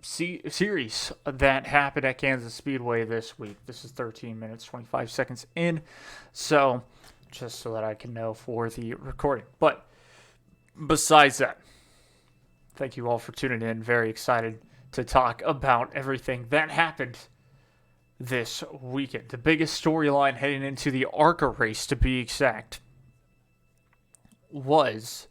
series that happened at Kansas Speedway this week. This is 13 minutes, 25 seconds in. So, just so that I can know for the recording. But besides that, thank you all for tuning in. Very excited to talk about everything that happened this weekend. The biggest storyline heading into the Arca race, to be exact, was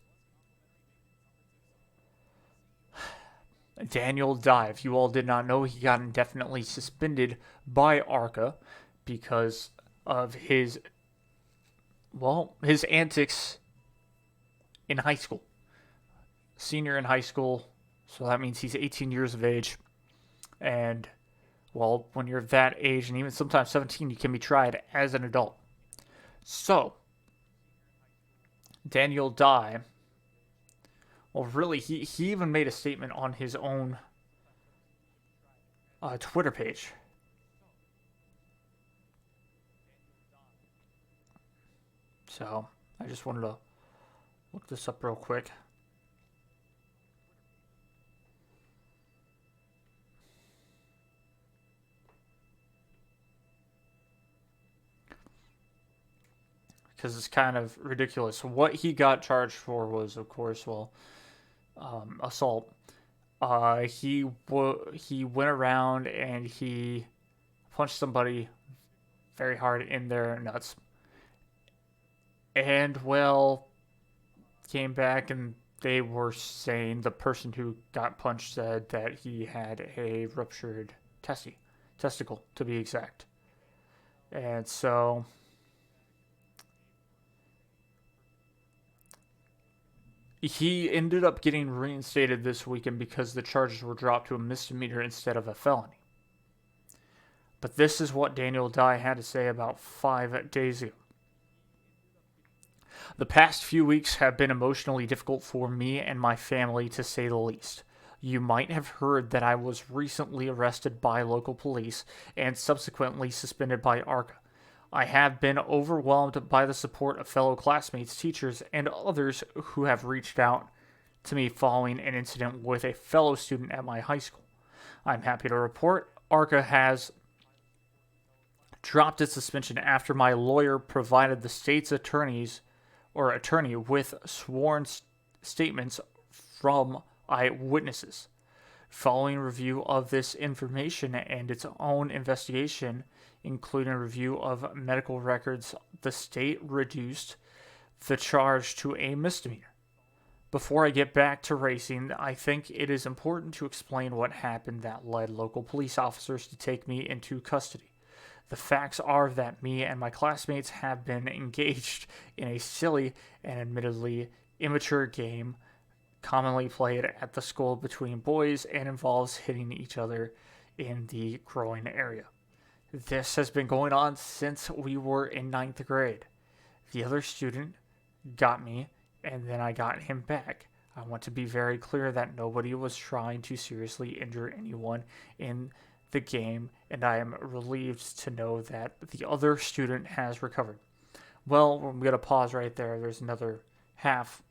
Daniel Dye. If you all did not know, he got indefinitely suspended by Arca because of his antics in high school. Senior in high school, so that means he's 18 years of age. And, well, when you're that age, and even sometimes 17, you can be tried as an adult. So, Daniel Dye, well, really, he even made a statement on his own Twitter page. So, I just wanted to look this up real quick. Because it's kind of ridiculous. What he got charged for was, of course, assault. He went around and he punched somebody very hard in their nuts. And, well, came back and they were saying, the person who got punched said that he had a ruptured testicle, to be exact. And so he ended up getting reinstated this weekend because the charges were dropped to a misdemeanor instead of a felony. But this is what Daniel Dye had to say about 5 days ago. The past few weeks have been emotionally difficult for me and my family, to say the least. You might have heard that I was recently arrested by local police and subsequently suspended by Arca. I have been overwhelmed by the support of fellow classmates, teachers, and others who have reached out to me following an incident with a fellow student at my high school. I'm happy to report Arca has dropped its suspension after my lawyer provided the state's attorney with sworn statements from eyewitnesses. Following review of this information and its own investigation, including a review of medical records, the state reduced the charge to a misdemeanor. Before I get back to racing, I think it is important to explain what happened that led local police officers to take me into custody. The facts are that me and my classmates have been engaged in a silly and admittedly immature game commonly played at the school between boys and involves hitting each other in the groin area. This has been going on since we were in 9th grade. The other student got me, and then I got him back. I want to be very clear that nobody was trying to seriously injure anyone in the game, and I am relieved to know that the other student has recovered. Well, I'm going to pause right there. There's another half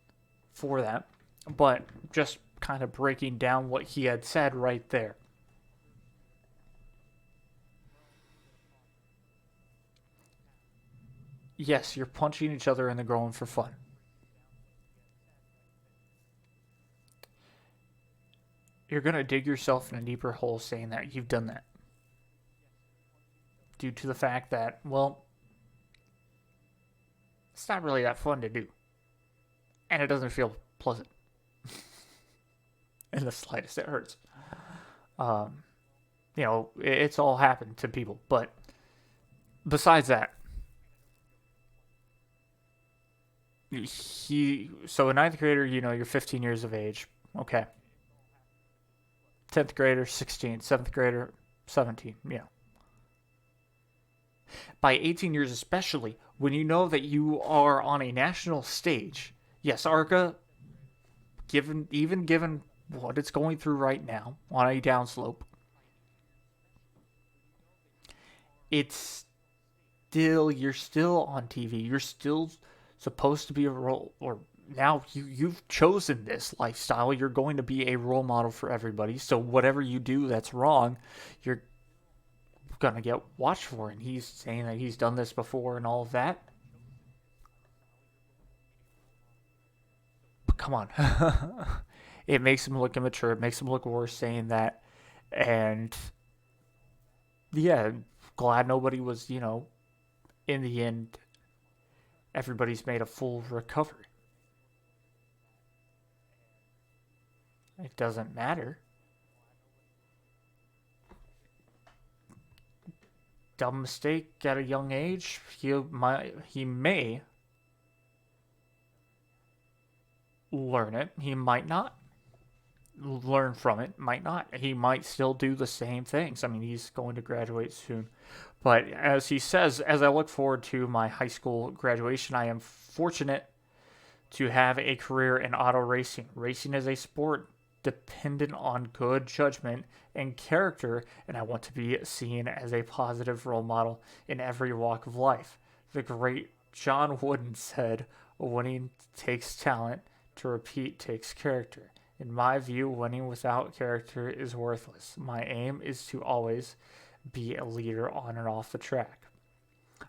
for that, but just kind of breaking down what he had said right there. Yes, you're punching each other in the groin for fun. You're going to dig yourself in a deeper hole saying that you've done that. Due to the fact that, well, it's not really that fun to do. And it doesn't feel pleasant. In the slightest, it hurts. It's all happened to people. But besides that, so a 9th grader, you're 15 years of age. Okay. 10th grader, 16. 7th grader, 17. Yeah. By 18 years especially, when you know that you are on a national stage, yes, Arca, given what it's going through right now on a downslope, you're still on TV. You're still supposed to be a role, or now you've chosen this lifestyle. You're going to be a role model for everybody. So whatever you do that's wrong, you're going to get watched for. And he's saying that he's done this before and all of that. But come on. It makes him look immature. It makes him look worse saying that. And yeah, glad nobody was, in the end, everybody's made a full recovery. It doesn't matter. Dumb mistake at a young age. He may learn it. He might not learn from it. Might not. He might still do the same things. I mean, he's going to graduate soon. But as he says, as I look forward to my high school graduation, I am fortunate to have a career in auto racing. Racing is a sport dependent on good judgment and character, and I want to be seen as a positive role model in every walk of life. The great John Wooden said, winning takes talent, to repeat takes character. In my view, winning without character is worthless. My aim is to always be a leader on and off the track.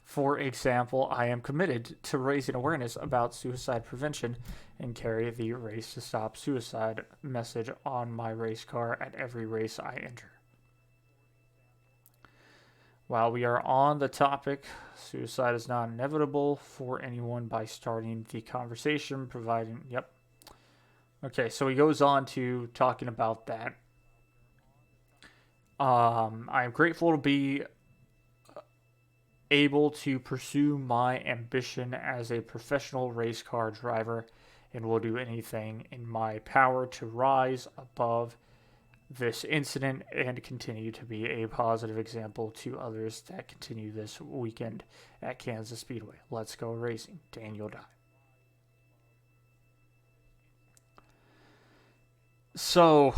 For example, I am committed to raising awareness about suicide prevention and carry the Race to Stop Suicide message on my race car at every race I enter. While we are on the topic, suicide is not inevitable for anyone by starting the conversation, providing, Okay, so he goes on to talking about that. I am grateful to be able to pursue my ambition as a professional race car driver and will do anything in my power to rise above this incident and continue to be a positive example to others that continue this weekend at Kansas Speedway. Let's go racing. Daniel Dye. So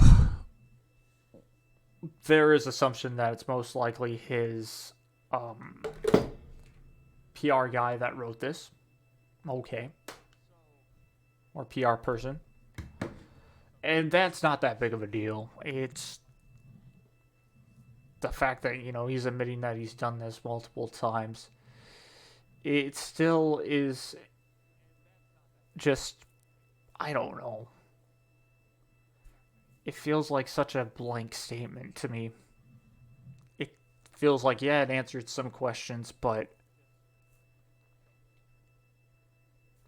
there is assumption that it's most likely his PR guy that wrote this. Okay. Or PR person. And that's not that big of a deal. It's the fact that, he's admitting that he's done this multiple times. It still is just, I don't know. It feels like such a blank statement to me. It feels like, yeah, it answered some questions, but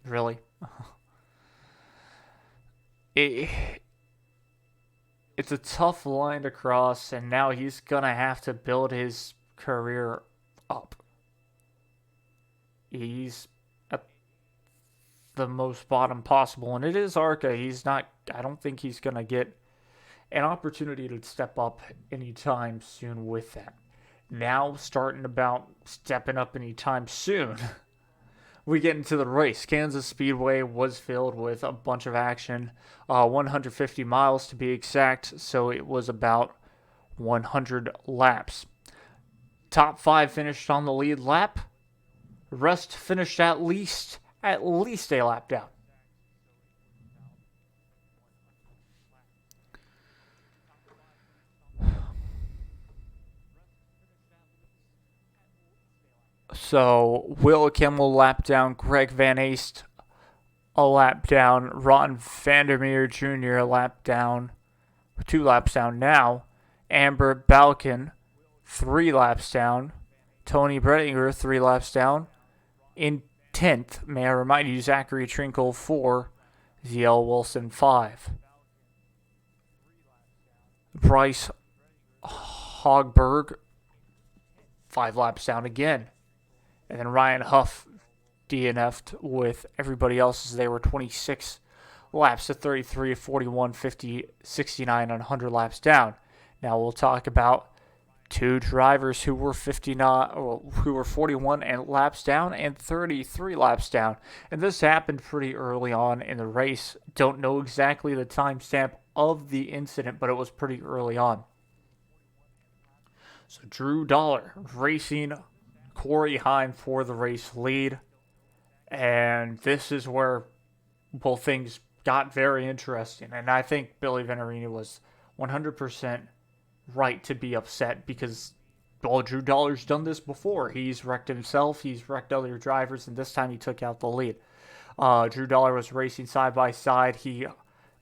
really? It's a tough line to cross, and now he's going to have to build his career up. He's at the most bottom possible, and it is Arca. I don't think he's going to get an opportunity to step up anytime soon with that. Now, starting about stepping up anytime soon, we get into the race. Kansas Speedway was filled with a bunch of action, 150 miles to be exact, so it was about 100 laps. Top 5 finished on the lead lap. The rest finished at least a lap down. So, Will Kimmel lap down, Greg Van Aest a lap down, Ron Vandermeer Jr. a lap down, 2 laps down now, Amber Balcon 3 laps down, Tony Brettinger 3 laps down. In 10th, may I remind you, Zachary Trinkle 4, ZL Wilson 5. Bryce Hogberg 5 laps down again. And then Ryan Huff DNF'd with everybody else as they were 26 laps to 33, 41, 50, 69, and 100 laps down. Now we'll talk about 2 drivers who were 41 and laps down and 33 laps down. And this happened pretty early on in the race. Don't know exactly the timestamp of the incident, but it was pretty early on. So Drew Dollar racing Corey Heim for the race lead. And this is where well, things got very interesting. And I think Billy Venturini was 100% right to be upset because, well, Drew Dollar's done this before. He's wrecked himself, he's wrecked other drivers, and this time he took out the lead. Drew Dollar was racing side by side. He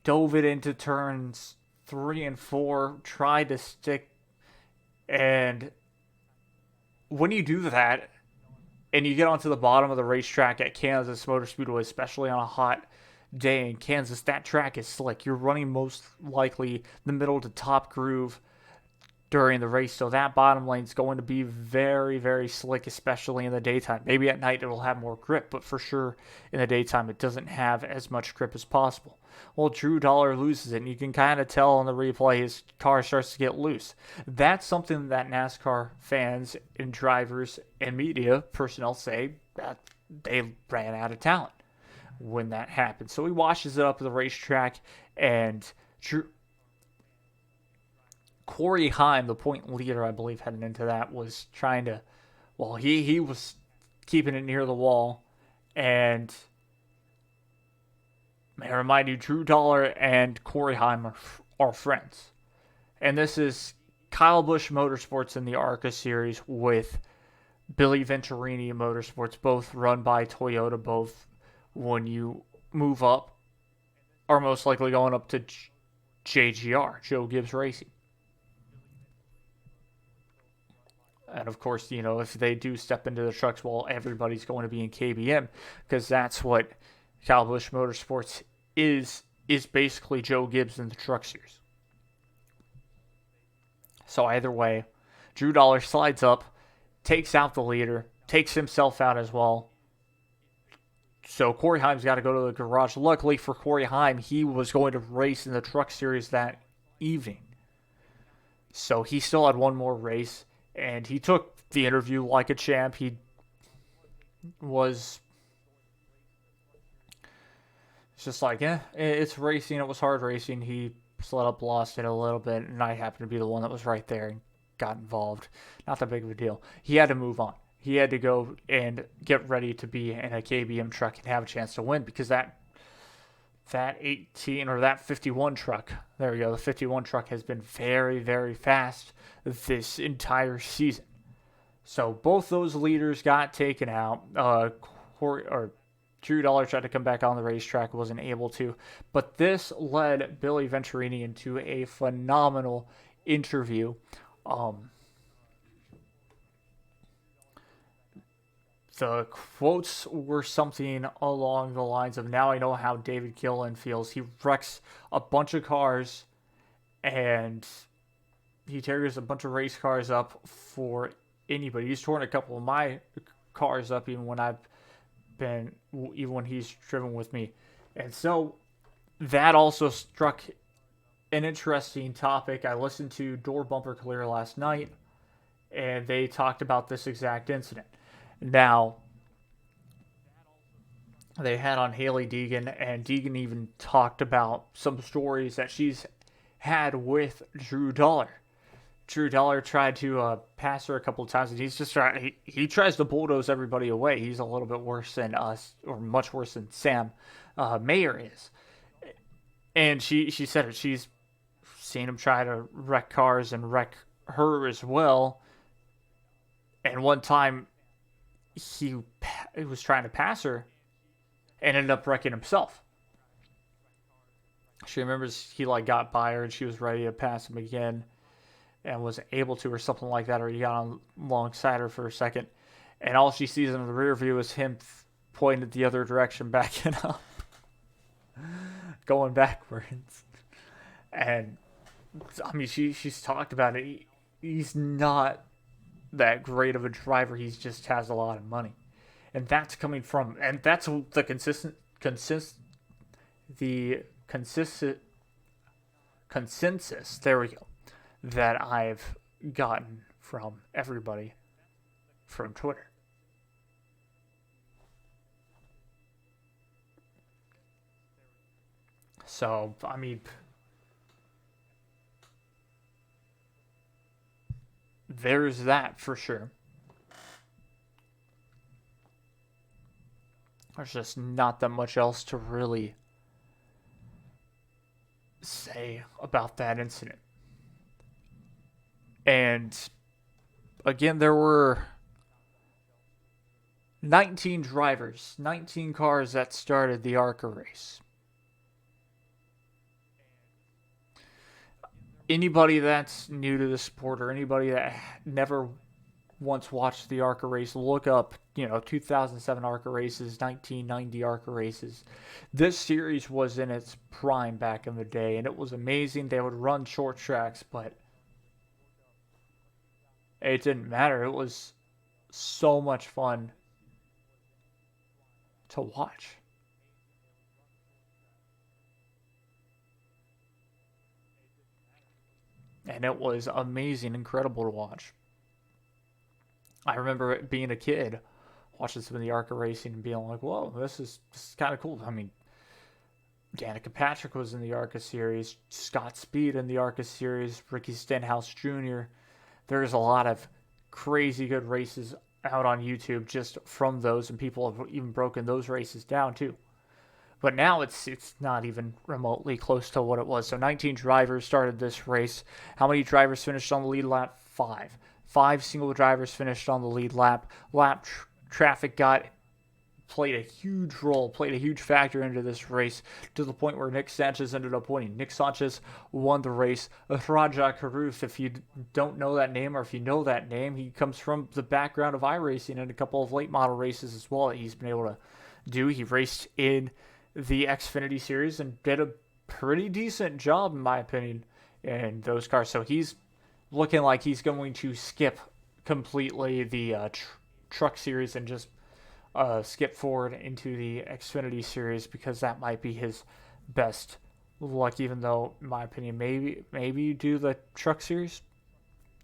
dove it into turns 3 and 4, tried to stick, and when you do that, and you get onto the bottom of the racetrack at Kansas Motor Speedway, especially on a hot day in Kansas, that track is slick. You're running most likely the middle to top groove during the race, so that bottom lane is going to be very, very slick, especially in the daytime. Maybe at night it will have more grip, but for sure in the daytime it doesn't have as much grip as possible. Well, Drew Dollar loses it, and you can kind of tell on the replay his car starts to get loose. That's something that NASCAR fans and drivers and media personnel say that they ran out of talent when that happened. So he washes it up at the racetrack, and Corey Heim, the point leader, I believe, heading into that, was trying to, well, he was keeping it near the wall. And may I remind you, Drew Dollar and Corey Heim are friends. And this is Kyle Busch Motorsports in the Arca series with Billy Venturini Motorsports, both run by Toyota, both when you move up are most likely going up to JGR, Joe Gibbs Racing. And of course, you know, if they do step into the trucks, well, everybody's going to be in KBM because that's what Kyle Busch Motorsports is basically Joe Gibbs in the truck series. So either way, Drew Dollar slides up, takes out the leader, takes himself out as well. So Corey Heim's got to go to the garage. Luckily for Corey Heim, he was going to race in the truck series that evening. So he still had one more race, and he took the interview like a champ. He was just like, it's racing. It was hard racing. He slid up, lost it a little bit, and I happened to be the one that was right there and got involved. Not that big of a deal. He had to move on. He had to go and get ready to be in a KBM truck and have a chance to win because that 18 or that 51 truck, there we go, the 51 truck has been very, very fast this entire season. So both those leaders got taken out. Drew Dollar tried to come back on the racetrack, wasn't able to. But this led Billy Venturini into a phenomenal interview. The quotes were something along the lines of, now I know how David Gillen feels. He wrecks a bunch of cars and he tears a bunch of race cars up for anybody. He's torn a couple of my cars up even when he's driven with me. And so that also struck an interesting topic. I listened to Door Bumper Clear last night and they talked about this exact incident. Now, they had on Haley Deegan, and Deegan even talked about some stories that she's had with Drew Dollar. Drew Dollar tried to pass her a couple of times, and he's just he tries to bulldoze everybody away. He's a little bit worse than us, or much worse than Sam Mayer is. And she said it. She's seen him try to wreck cars and wreck her as well. And one time, he was trying to pass her and ended up wrecking himself. She remembers he got by her and she was ready to pass him again and wasn't able to or something like that, or he got on alongside her for a second. And all she sees in the rear view is him pointed the other direction, backing up, going backwards. And I mean, she's talked about it. He's not that great of a driver. He just has a lot of money, and that's coming from, and that's the consensus. There we go. That I've gotten from everybody from Twitter. So I mean, there's that for sure. There's just not that much else to really say about that incident. And again, there were 19 drivers, 19 cars that started the Arca race. Anybody that's new to the sport or anybody that never once watched the Arca race, look up, 2007 Arca races, 1990 Arca races. This series was in its prime back in the day, and it was amazing. They would run short tracks, but it didn't matter. It was so much fun to watch. And it was amazing, incredible to watch. I remember being a kid watching some of the Arca racing and being like, whoa, this is kind of cool. I mean, Danica Patrick was in the Arca series, Scott Speed in the Arca series, Ricky Stenhouse Jr. There's a lot of crazy good races out on YouTube just from those, and people have even broken those races down too. But now it's not even remotely close to what it was. So 19 drivers started this race. How many drivers finished on the lead lap? 5. 5 single drivers finished on the lead lap. Traffic played a huge role, played a huge factor into this race to the point where Nick Sanchez ended up winning. Nick Sanchez won the race. Raja Karuf, if you don't know that name or if you know that name, he comes from the background of iRacing and a couple of late model races as well that he's been able to do. He raced in the Xfinity series and did a pretty decent job, in my opinion, in those cars. So he's looking like he's going to skip completely the truck series and just skip forward into the Xfinity series because that might be his best luck, even though, in my opinion, maybe you do the truck series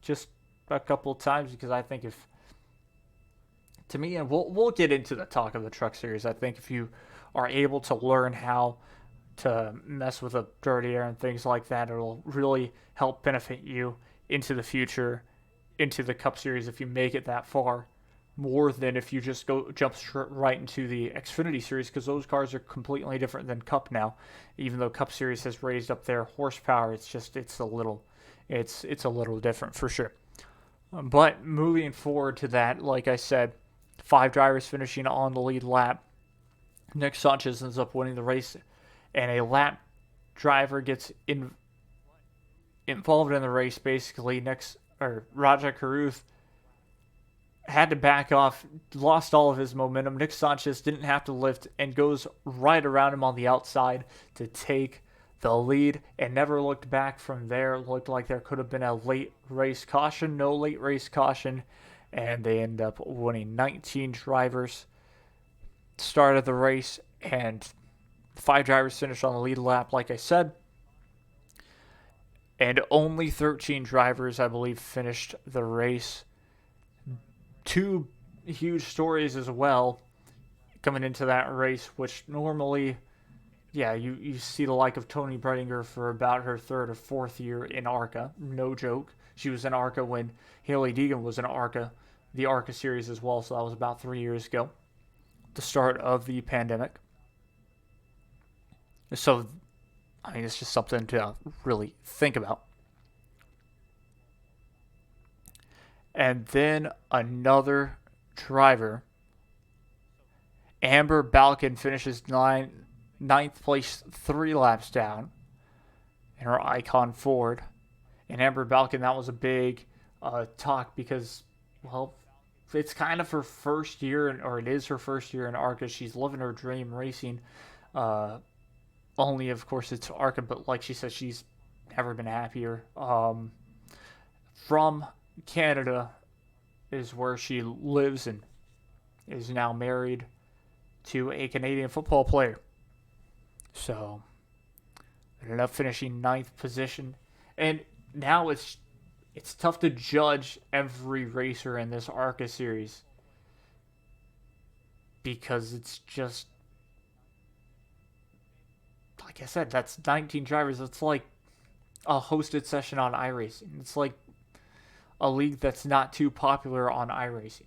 just a couple of times, because I think to me, and we'll get into the talk of the truck series, I think if you are able to learn how to mess with the dirty air and things like that, it'll really help benefit you into the future, into the Cup Series if you make it that far, more than if you just jump right into the Xfinity Series, because those cars are completely different than Cup now. Even though Cup Series has raised up their horsepower, it's a little different for sure. But moving forward to that, like I said, 5 drivers finishing on the lead lap. Nick Sanchez ends up winning the race, and a lap driver gets involved in the race. Basically, Raja Karuth had to back off, lost all of his momentum. Nick Sanchez didn't have to lift and goes right around him on the outside to take the lead and never looked back from there. It looked like there could have been a late race caution, no late race caution, and they end up winning. 19 drivers started the race, and 5 drivers finished on the lead lap, like I said. And only 13 drivers, I believe, finished the race. 2 huge stories as well coming into that race, which normally, you see the like of Tony Bredinger for about her 3rd or 4th year in Arca. No joke. She was in Arca when Haley Deegan was in Arca, the Arca series as well, so that was about 3 years ago, the start of the pandemic. So, I mean, it's just something to really think about. And then another driver, Amber Balcon, finishes ninth place 3 laps down in her Icon Ford. And Amber Balcon, that was a big talk because, well, it's kind of her first year, or it is her first year in Arca. She's living her dream racing. Only, of course, it's Arca, but like she said, she's never been happier. From Canada is where she lives and is now married to a Canadian football player. So, ended up finishing 9th position. And now it's tough to judge every racer in this Arca series because it's just, like I said, that's 19 drivers. It's like a hosted session on iRacing. It's like a league that's not too popular on iRacing.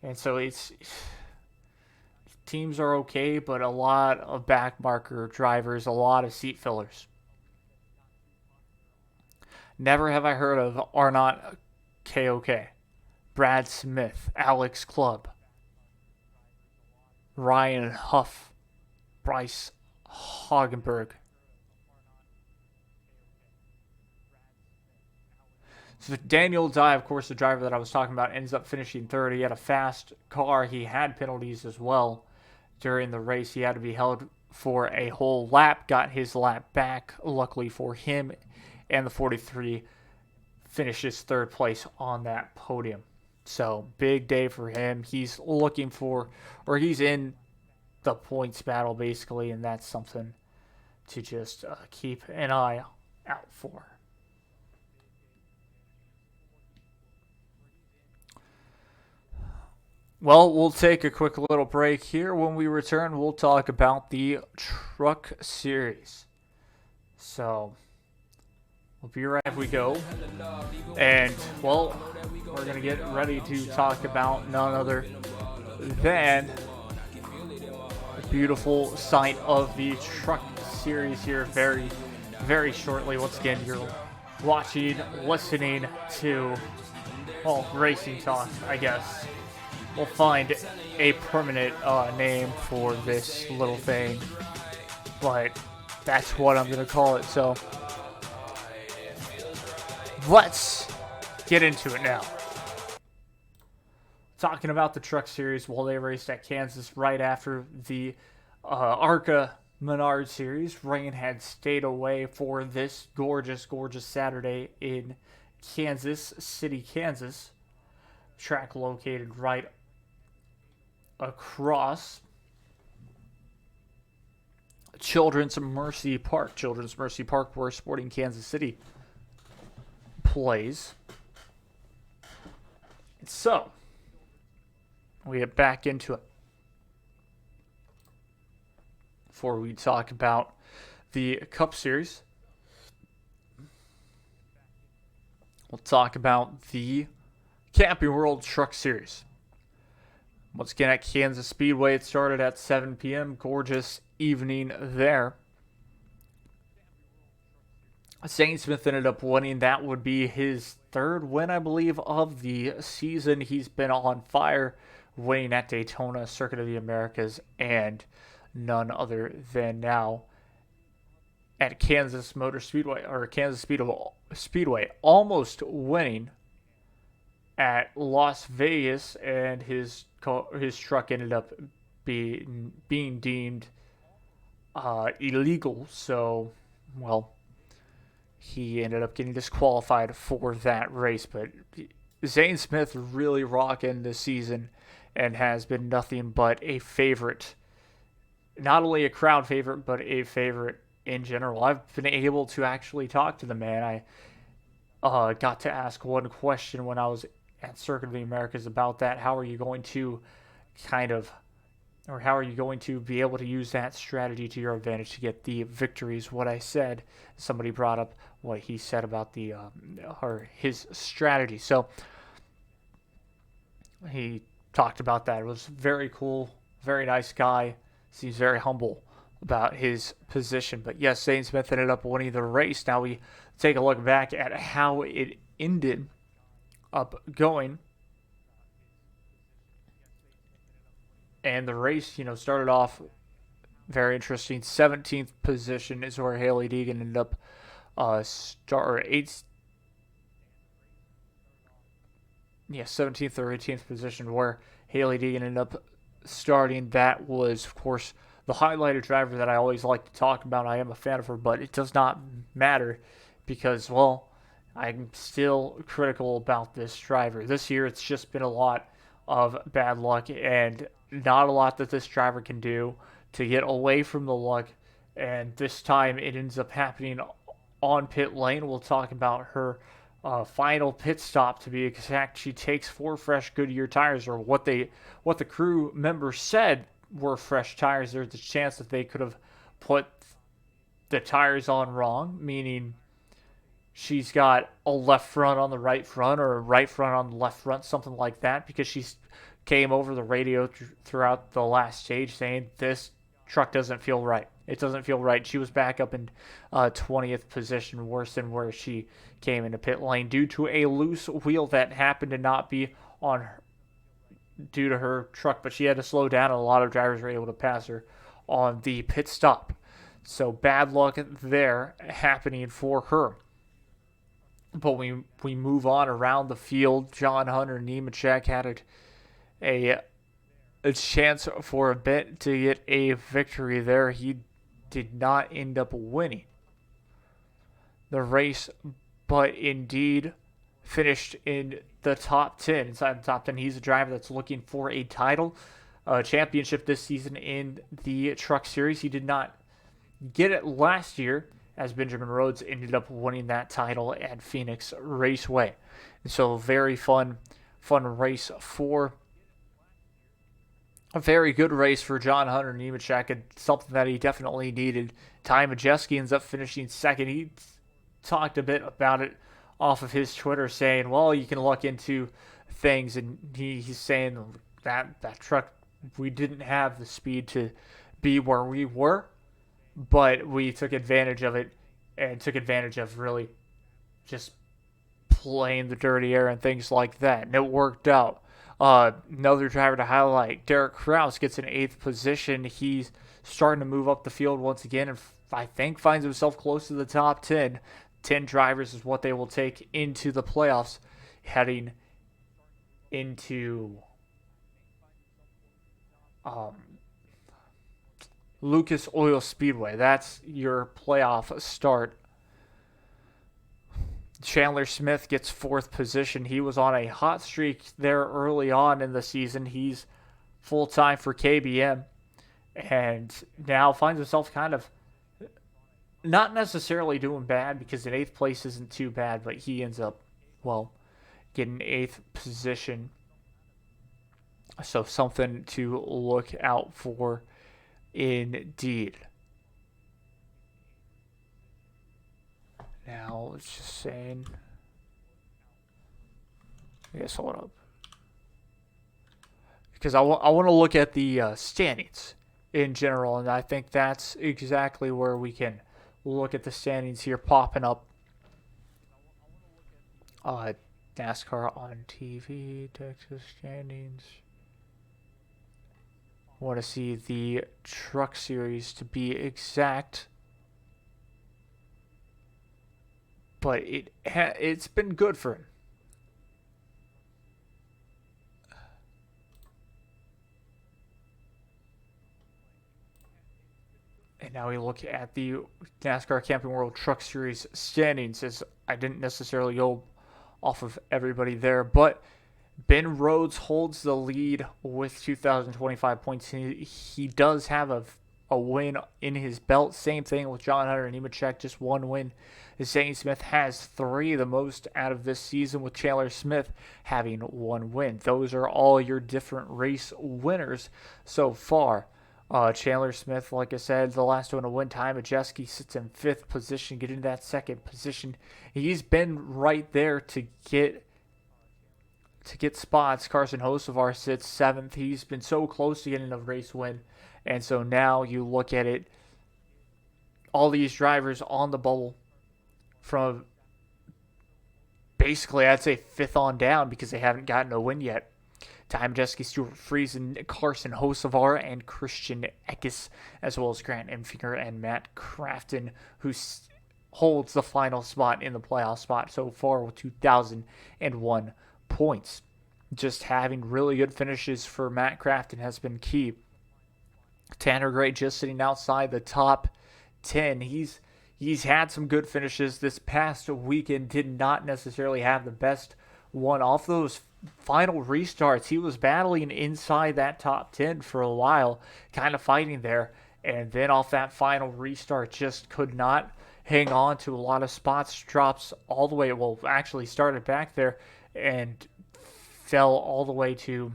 And so teams are okay, but a lot of backmarker drivers, a lot of seat fillers. Never have I heard of Arnott KOK, Brad Smith, Alex Clubb, Ryan Huff, Bryce Hagenberg. So Daniel Dye, of course, the driver that I was talking about, ends up finishing third. He had a fast car. He had penalties as well during the race. He had to be held for a whole lap, got his lap back, luckily for him, and the 43 finishes third place on that podium. So big day for him. He's looking for, or he's in the points battle basically, and that's something to just keep an eye out for. Well, we'll take a quick little break here. When we return, we'll talk about the Truck Series. So, we'll be right as we go. And, well, we're going to get ready to talk about none other than the beautiful sight of the Truck Series here very, very shortly. Once again, you're watching, listening to, well, racing talk, I guess. We'll find a permanent name for this little thing, but that's what I'm going to call it. So let's get into it now. Talking about the Truck Series, well, they raced at Kansas right after the Arca Menard Series. Rain had stayed away for this gorgeous, gorgeous Saturday in Kansas City, Kansas. Track located right across Children's Mercy Park. Children's Mercy Park, where Sporting Kansas City plays. So, we get back into it. Before we talk about the Cup Series, we'll talk about the Camping World Truck Series. Once again, at Kansas Speedway, it started at 7 p.m. Gorgeous evening there. Zane Smith ended up winning. That would be his third win, I believe, of the season. He's been on fire, winning at Daytona, Circuit of the Americas, and none other than now at Kansas Motor Speedway, or Kansas Speedway, almost winning at Las Vegas, and his truck ended up being deemed illegal. So, well, he ended up getting disqualified for that race. But Zane Smith really rocking this season and has been nothing but a favorite. Not only a crowd favorite, but a favorite in general. I've been able to actually talk to the man. I got to ask one question when I was at Circuit of the Americas about that. How are you going to how are you going to be able to use that strategy to your advantage to get the victories? What I said, somebody brought up what he said about his strategy. So he talked about that. It was very cool, very nice guy. Seems very humble about his position. But yes, Zane Smith ended up winning the race. Now we take a look back at how it ended up going. And the race, started off very interesting. 17th position is where Hailie Deegan ended up 17th or 18th position where Hailie Deegan ended up starting. That was, of course, the highlighted driver that I always like to talk about. I am a fan of her, but it does not matter because, well, I'm still critical about this driver. This year, it's just been a lot of bad luck and not a lot that this driver can do to get away from the luck. And this time, it ends up happening on pit lane. We'll talk about her final pit stop, to be exact. She takes 4 fresh Goodyear tires, or what the crew members said were fresh tires. There's a chance that they could have put the tires on wrong, meaning she's got a left front on the right front or a right front on the left front, something like that, because she came over the radio throughout the last stage saying this truck doesn't feel right. It doesn't feel right. She was back up in 20th position, worse than where she came into pit lane due to a loose wheel that happened to not be on her, due to her truck, but she had to slow down, and a lot of drivers were able to pass her on the pit stop. So bad luck there happening for her. But we move on around the field. John Hunter Nemechek had a chance for a bit to get a victory there. He did not end up winning the race, but indeed finished in the top 10. Inside the top 10, he's a driver that's looking for a title, championship this season in the Truck Series. He did not get it last year, as Benjamin Rhodes ended up winning that title at Phoenix Raceway. And so very fun race for a very good race for John Hunter Nemechek, and something that he definitely needed. Ty Majeski ends up finishing second. He talked a bit about it off of his Twitter, saying, well, you can look into things, and he's saying that truck, we didn't have the speed to be where we were, but we took advantage of it, and took advantage of really just playing the dirty air and things like that, and it worked out. Another driver to highlight, Derek Krauss, gets in 8th position. He's starting to move up the field once again, and I think finds himself close to the top 10. 10 drivers is what they will take into the playoffs heading into Lucas Oil Speedway. That's your playoff start. Chandler Smith gets 4th position. He was on a hot streak there early on in the season. He's full-time for KBM, and now finds himself kind of not necessarily doing bad, because in 8th place isn't too bad, but he ends up, well, getting 8th position. So something to look out for indeed. Now, it's just saying, I guess, hold up, because I want to look at the standings in general, and I think that's exactly where we can look at the standings here popping up. NASCAR on TV, Texas standings. I want to see the Truck Series to be exact. But it's been good for him. And now we look at the NASCAR Camping World Truck Series standings, as I didn't necessarily go off of everybody there, but Ben Rhodes holds the lead with 2,025 points. He does have a win in his belt. Same thing with John Hunter Nemechek, just one win. Zane Smith has 3, the most out of this season, with Chandler Smith having 1 win. Those are all your different race winners so far. Chandler Smith, like I said, the last one to win. Ty Majeski sits in 5th position, getting that 2nd position. He's been right there to get spots. Carson Hocevar sits 7th. He's been so close to getting a race win. And so now you look at it, all these drivers on the bubble from basically, I'd say, 5th on down, because they haven't gotten a win yet. Ty Majeski, Stuart Friesen, Carson Hocevar, and Christian Eckes, as well as Grant Enfinger and Matt Crafton, who holds the final spot in the playoff spot so far with 2,001 points. Just having really good finishes for Matt Crafton has been key. Tanner Gray just sitting outside the top 10. He's had some good finishes this past weekend. Did not necessarily have the best one off those final restarts. He was battling inside that top 10 for a while, kind of fighting there, and then off that final restart just could not hang on to a lot of spots. Drops all the way, well, actually started back there and fell all the way to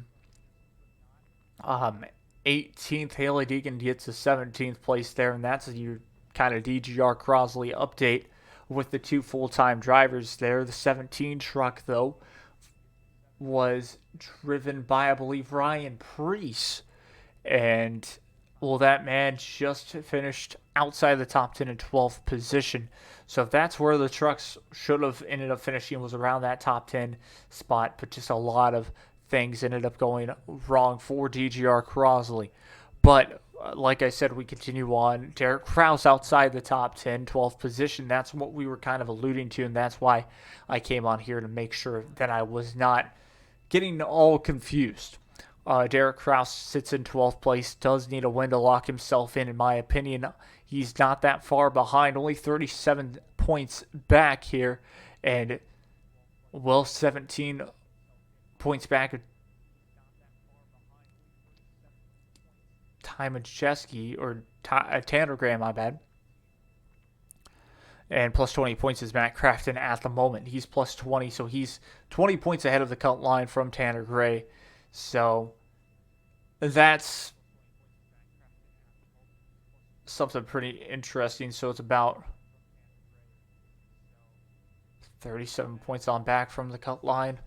18th. Haley Deegan gets a 17th place there, and that's your kind of DGR Crosley update with the 2 full-time drivers there. The 17 truck, though, was driven by, I believe, Ryan Preece, and, well, that man just finished outside the top 10 in 12th position. So that's where the trucks should have ended up finishing, was around that top 10 spot, but just a lot of things ended up going wrong for DGR Crosley. But like I said, we continue on. Derek Krauss outside the top 10, 12th position. That's what we were kind of alluding to, and that's why I came on here to make sure that I was not getting all confused. Derek Krauss sits in 12th place, does need a win to lock himself in my opinion. He's not that far behind, only 37 points back here, and 17 points back of Nemechek, or Tanner Graham, my bad. And plus 20 points is Matt Crafton at the moment. He's plus 20, so he's 20 points ahead of the cut line from Tanner Gray. So that's something pretty interesting. So it's about 37 points on back from the cut line.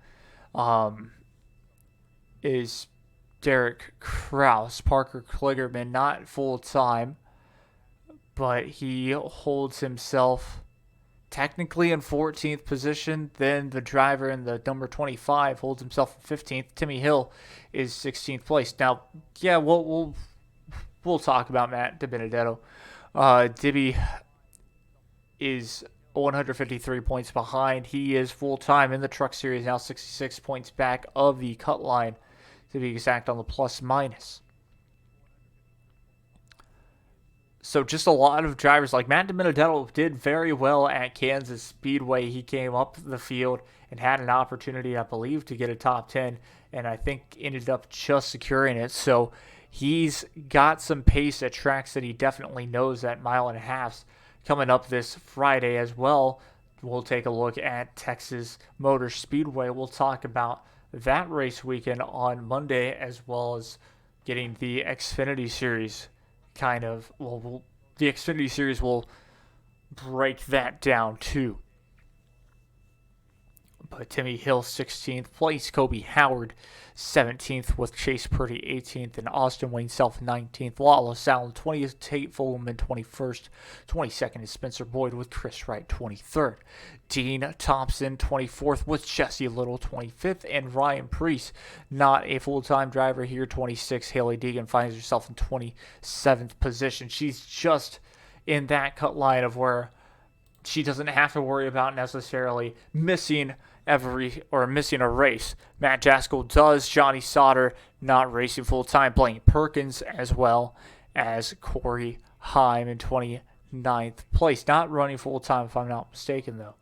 Is Derek Krauss. Parker Kligerman, not full-time, but he holds himself technically in 14th position. Then the driver in the number 25 holds himself in 15th. Timmy Hill is 16th place. Now, yeah, we'll talk about Matt Benedetto. Dibby is 153 points behind. He is full-time in the Truck Series now, 66 points back of the cut line, to be exact, on the plus-minus. So just a lot of drivers. Like Matt Benedetto did very well at Kansas Speedway. He came up the field and had an opportunity, I believe, to get a top 10, and I think ended up just securing it. So he's got some pace at tracks that he definitely knows, at mile and a half coming up this Friday as well. We'll take a look at Texas Motor Speedway. We'll talk about that race weekend on Monday, as well as getting the Xfinity Series the Xfinity Series will break that down too. But Timmy Hill 16th place, Kobe Howard 17th, with Chase Purdy 18th, and Austin Wayne Self 19th. Lawless Allen 20th, Tate Fogelman 21st, 22nd is Spencer Boyd with Chris Wright 23rd. Dean Thompson 24th with Jesse Little 25th, and Ryan Preece, not a full-time driver here, 26th. Haley Deegan finds herself in 27th position. She's just in that cut line of where she doesn't have to worry about necessarily missing a race. Matt Jaskell does. Johnny Sauter not racing full-time. Blaine Perkins, as well as Corey Heim in 29th place. Not running full-time, if I'm not mistaken, though.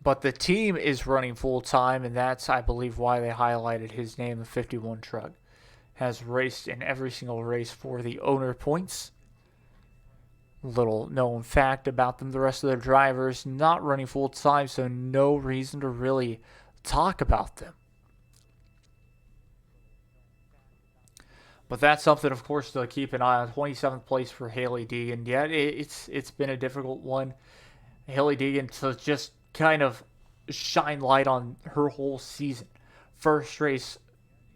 But the team is running full-time, and that's, I believe, why they highlighted his name. The 51 truck has raced in every single race for the owner points. Little known fact about them: the rest of their drivers not running full time, so no reason to really talk about them. But that's something, of course, to keep an eye on. 27th place for Haley Deegan. Yeah, it's been a difficult one. Haley Deegan to just kind of shine light on her whole season. First race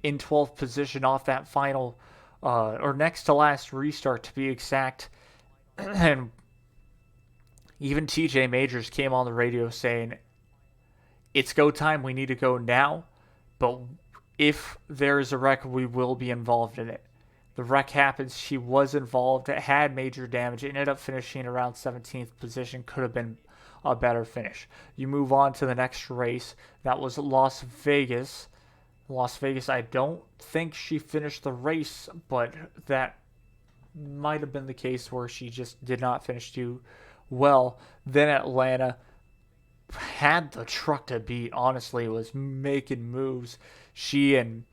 in 12th position off that final, or next to last restart, to be exact. And even TJ Majors came on the radio saying, it's go time, we need to go now, but if there is a wreck, we will be involved in it. The wreck happens, she was involved, it had major damage, it ended up finishing around 17th position, could have been a better finish. You move on to the next race, that was Las Vegas. I don't think she finished the race, but that might have been the case where she just did not finish too well. Then Atlanta had the truck to beat. Honestly, was making moves. She and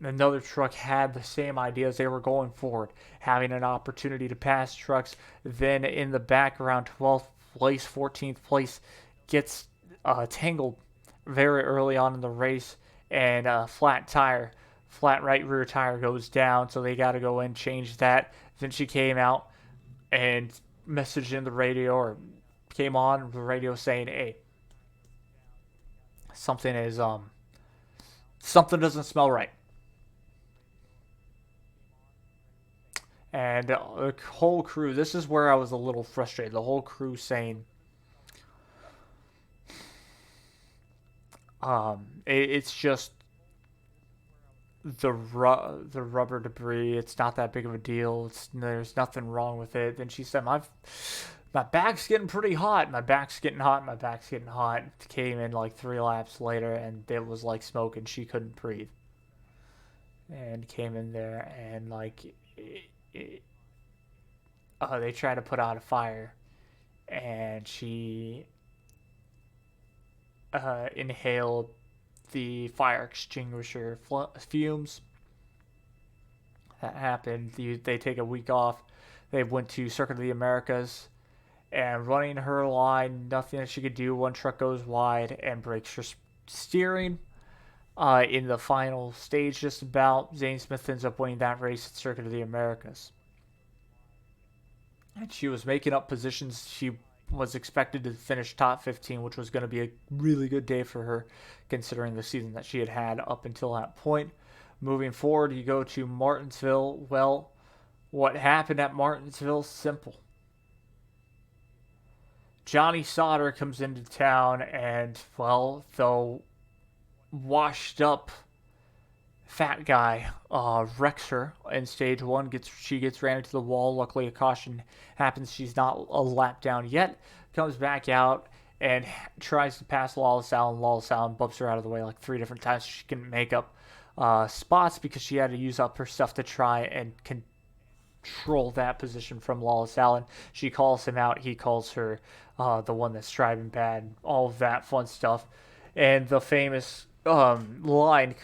another truck had the same ideas. They were going forward, having an opportunity to pass trucks. Then in the background, 12th place, 14th place, gets tangled very early on in the race, and flat right rear tire goes down, so they got to go in, change that. Then she came out and messaged in the radio, or came on the radio saying, hey, something doesn't smell right. And the whole crew, this is where I was a little frustrated. The whole crew saying, it's just the rubber debris. It's not that big of a deal. There's nothing wrong with it. Then she said, my back's getting pretty hot. My back's getting hot. My back's getting hot. It came in like 3 laps later, and it was like smoke, and she couldn't breathe. And came in there, and like they tried to put out a fire, and she inhaled the fire extinguisher fumes. That happened. They take a week off. They went to Circuit of the Americas, and running her line, nothing that she could do. One truck goes wide and breaks her steering. In the final stage, just about, Zane Smith ends up winning that race at Circuit of the Americas. And she was making up positions. She was expected to finish top 15, which was going to be a really good day for her, considering the season that she had had up until that point. Moving forward, you go to Martinsville. Well, what happened at Martinsville? Simple. Johnny Sauter comes into town, and, well, the washed up fat guy wrecks her in stage 1. She gets ran into the wall. Luckily, a caution happens. She's not a lap down yet. Comes back out and tries to pass Lawless Allen. Lawless Allen bumps her out of the way like 3 different times. She couldn't make up spots because she had to use up her stuff to try and control that position from Lawless Allen. She calls him out. He calls her the one that's driving bad. All of that fun stuff. And the famous line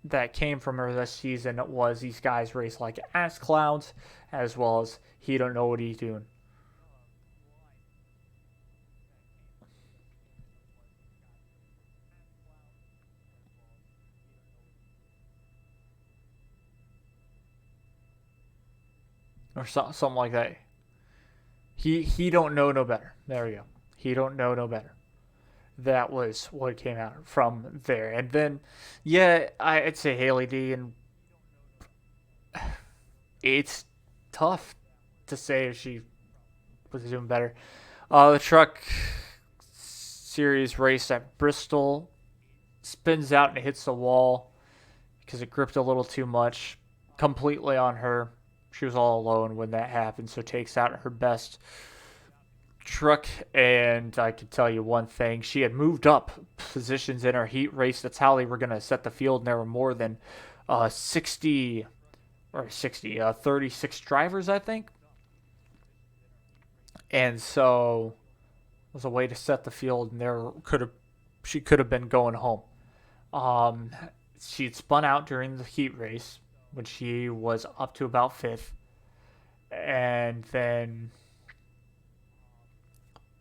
that came from her this season was, these guys race like ass clowns, as well as he don't know what he's doing. Or something like that. He don't know no better. There we go. He don't know no better. That was what came out from there. And then, yeah, I'd say Haley D, and it's tough to say if she was doing better. The truck series race at Bristol spins out and hits the wall because it gripped a little too much. Completely on her. She was all alone when that happened, so takes out her best truck. And I can tell you one thing, she had moved up positions in her heat race. That's how they were going to set the field, and there were more than 36 drivers, I think. And so it was a way to set the field, and she could have been going home. She'd spun out during the heat race when she was up to about 5th, and then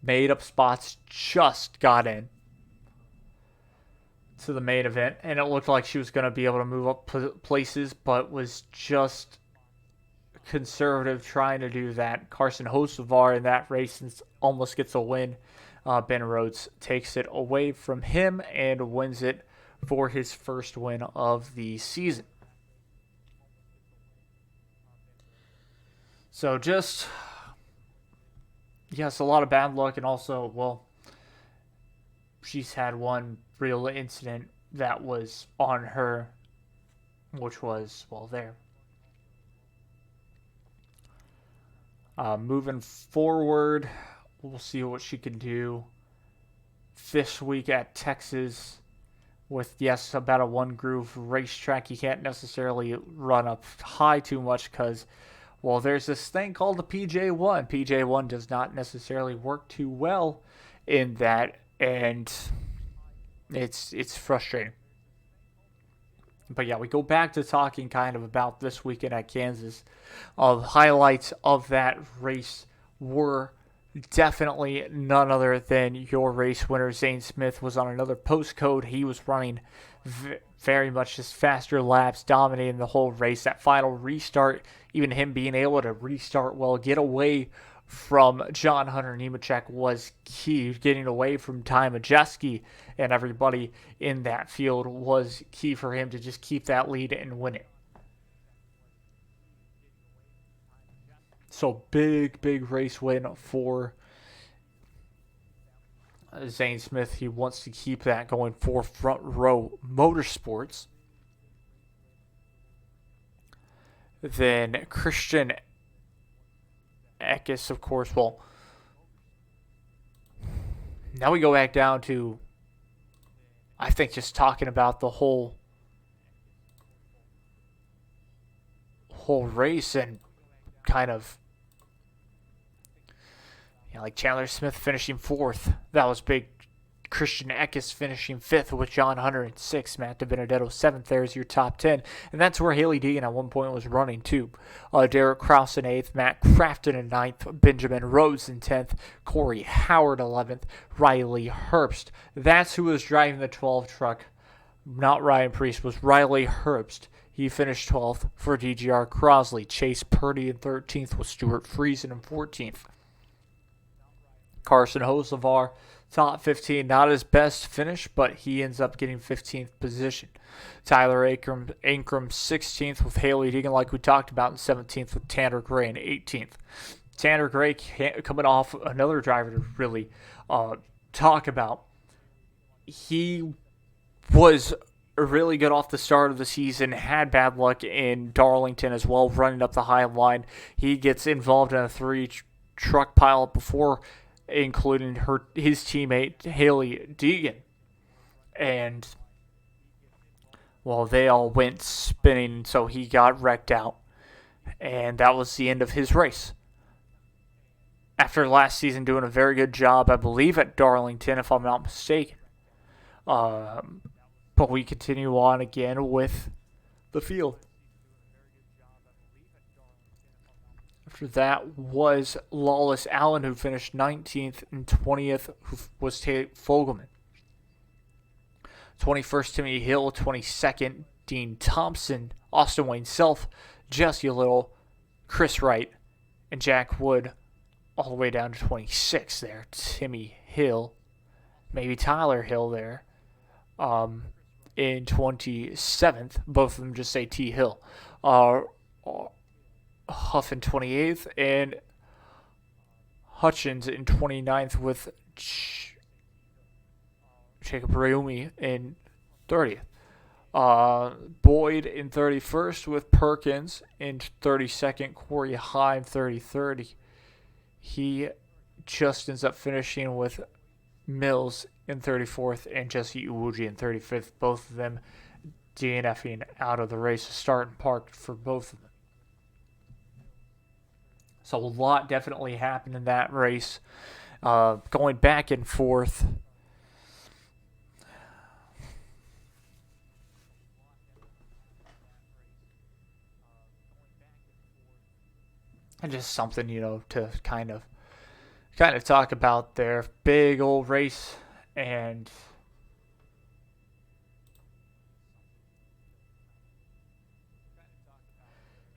made up spots, just got in to the main event, and it looked like she was going to be able to move up places, but was just conservative trying to do that. Carson Hocevar in that race almost gets a win. Ben Rhodes takes it away from him and wins it for his first win of the season. So just, yes, a lot of bad luck, and also, well, she's had one real incident that was on her, which was, well, there. Moving forward, we'll see what she can do this week at Texas with, yes, about a one-groove racetrack. You can't necessarily run up high too much because, well, there's this thing called the PJ1. PJ1 does not necessarily work too well in that, and it's frustrating. But yeah, we go back to talking kind of about this weekend at Kansas. Highlights of that race were definitely none other than your race winner. Zane Smith was on another postcode. He was running very much just faster laps, dominating the whole race. That final restart, even him being able to restart well, get away from John Hunter Nemechek was key. Getting away from Ty Majeski and everybody in that field was key for him to just keep that lead and win it. So big race win for Zane Smith. He wants to keep that going for Front Row Motorsports. Then Christian Eckes, of course. Well, now we go back down to, I think, just talking about the whole race and kind of, like Chandler Smith finishing 4th. That was big. Christian Eckes finishing 5th with John Hunter in 6th. Matt Benedetto 7th. There's your top 10. And that's where Haley Deegan at one point was running too. Derek Krauss in 8th. Matt Crafton in 9th. Benjamin Rhodes in 10th. Corey Howard 11th. Riley Herbst. That's who was driving the 12 truck. Not Ryan Priest. Was Riley Herbst. He finished 12th for DGR Crosley. Chase Purdy in 13th with Stuart Friesen in 14th. Carson Hocevar, top 15, not his best finish, but he ends up getting 15th position. Tyler Ankrum 16th with Haley Deegan, like we talked about, and 17th with Tanner Gray in 18th. Tanner Gray coming off another driver to really talk about. He was really good off the start of the season, had bad luck in Darlington as well, running up the high line. He gets involved in a 3-truck pileup before, including his teammate Haley Deegan. And, well, they all went spinning, so he got wrecked out. And that was the end of his race. After last season doing a very good job, I believe, at Darlington, if I'm not mistaken. But we continue on again with the field. After that was Lawless Allen, who finished 19th, and 20th, who was Tate Fogelman. 21st, Timmy Hill. 22nd, Dean Thompson. Austin Wayne Self, Jesse Little, Chris Wright, and Jack Wood, all the way down to 26th there. Timmy Hill, maybe Tyler Hill there, in 27th. Both of them just say T. Hill. Huff in 28th, and Hutchins in 29th with Jacob Rayumi in 30th. Boyd in 31st with Perkins in 32nd. Corey Heim 33rd. He just ends up finishing with Mills in 34th and Jesse Uwuji in 35th. Both of them DNFing out of the race, starting parked for both of them. So a lot definitely happened in that race. Going back and forth. And just something, to kind of talk about their big old race and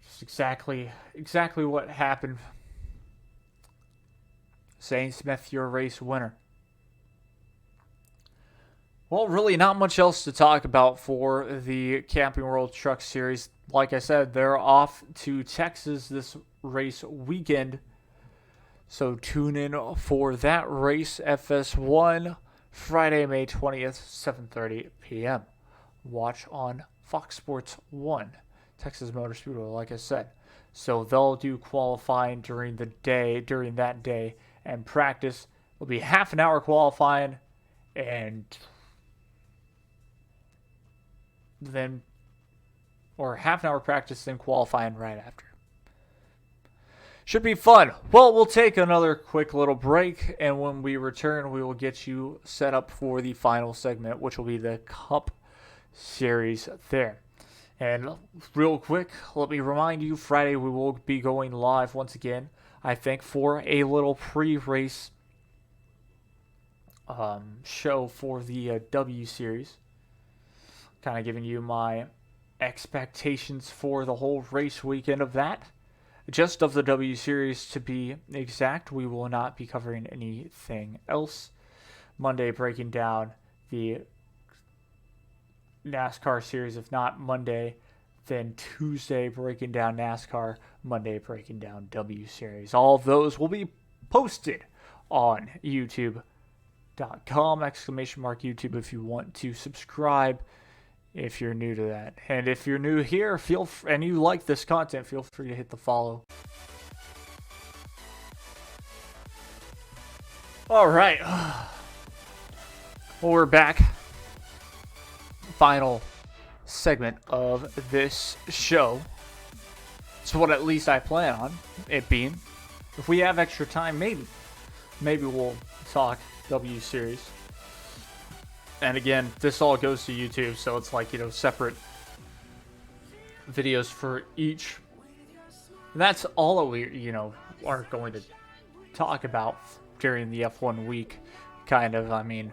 just exactly what happened. Zane Smith, your race winner. Well, really not much else to talk about for the Camping World Truck Series. Like I said, they're off to Texas this race weekend. So tune in for that race, FS1, Friday, May 20th, 7:30 p.m. Watch on Fox Sports 1, Texas Motor Speedway, like I said. So they'll do qualifying during that day, and practice will be half an hour qualifying, and then, or half an hour practice, then qualifying right after. Should be fun. Well, we'll take another quick little break, and when we return, we will get you set up for the final segment, which will be the Cup Series there. And real quick, let me remind you, Friday we will be going live once again, I think, for a little pre-race show for the W Series. Kind of giving you my expectations for the whole race weekend of that. Just of the W Series, to be exact. We will not be covering anything else. Monday, breaking down the NASCAR Series. If not Monday, Then Tuesday breaking down NASCAR, Monday breaking down W Series. All of those will be posted on YouTube.com, !YouTube if you want to subscribe if you're new to that. And if you're new here, and you like this content, feel free to hit the follow. All right. Well, we're back. Final segment of this show. It's what at least I plan on it being. If we have extra time, maybe we'll talk W Series. And again, this all goes to YouTube, so it's like, separate videos for each. And that's all that we, are going to talk about during the F1 week, kind of. I mean,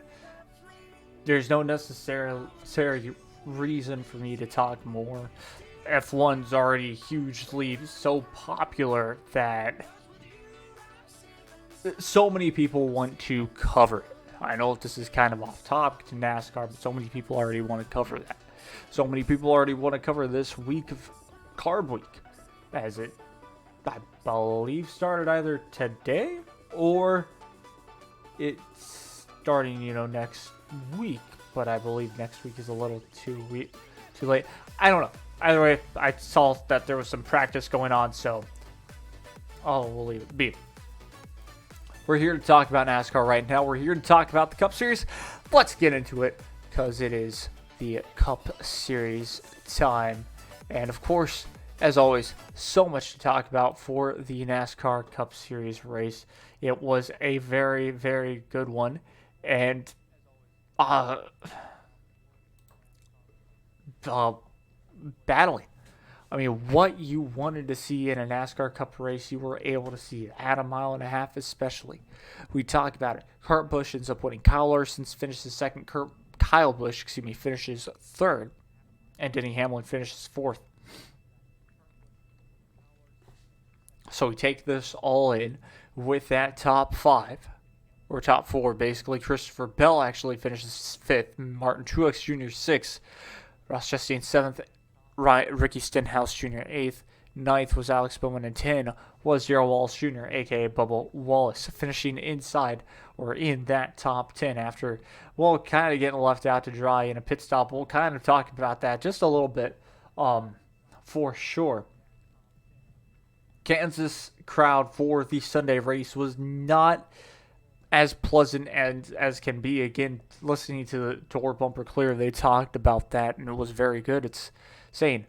there's no necessary reason for me to talk more. F1's already hugely so popular that so many people want to cover it. I know this is kind of off topic to NASCAR, but so many people already want to cover that. So many people already want to cover this week of Carb Week, as it, I believe, started either today or it's starting, next week. But I believe next week is a little too late. I don't know. Either way, I saw that there was some practice going on, so we'll leave it be. We're here to talk about NASCAR right now. We're here to talk about the Cup Series. Let's get into it, because it is the Cup Series time. And of course, as always, so much to talk about for the NASCAR Cup Series race. It was a very, very good one. And battling. I mean, what you wanted to see in a NASCAR Cup race, you were able to see it at a mile and a half, especially. We talk about it. Kurt Busch ends up winning. Kyle Larson finishes second. Kyle Busch, finishes third, and Denny Hamlin finishes fourth. So we take this all in with that top five. Or top four, basically. Christopher Bell actually finishes fifth. Martin Truex Jr. sixth. Ross Chastain seventh. Ricky Stenhouse Jr. eighth. Ninth was Alex Bowman, and 10 was Darrell Wallace Jr., a.k.a. Bubba Wallace, finishing inside or in that top 10 after, kind of getting left out to dry in a pit stop. We'll kind of talk about that just a little bit for sure. Kansas crowd for the Sunday race was not as pleasant as can be. Again, listening to the Door Bumper Clear, they talked about that, and it was very good. It's saying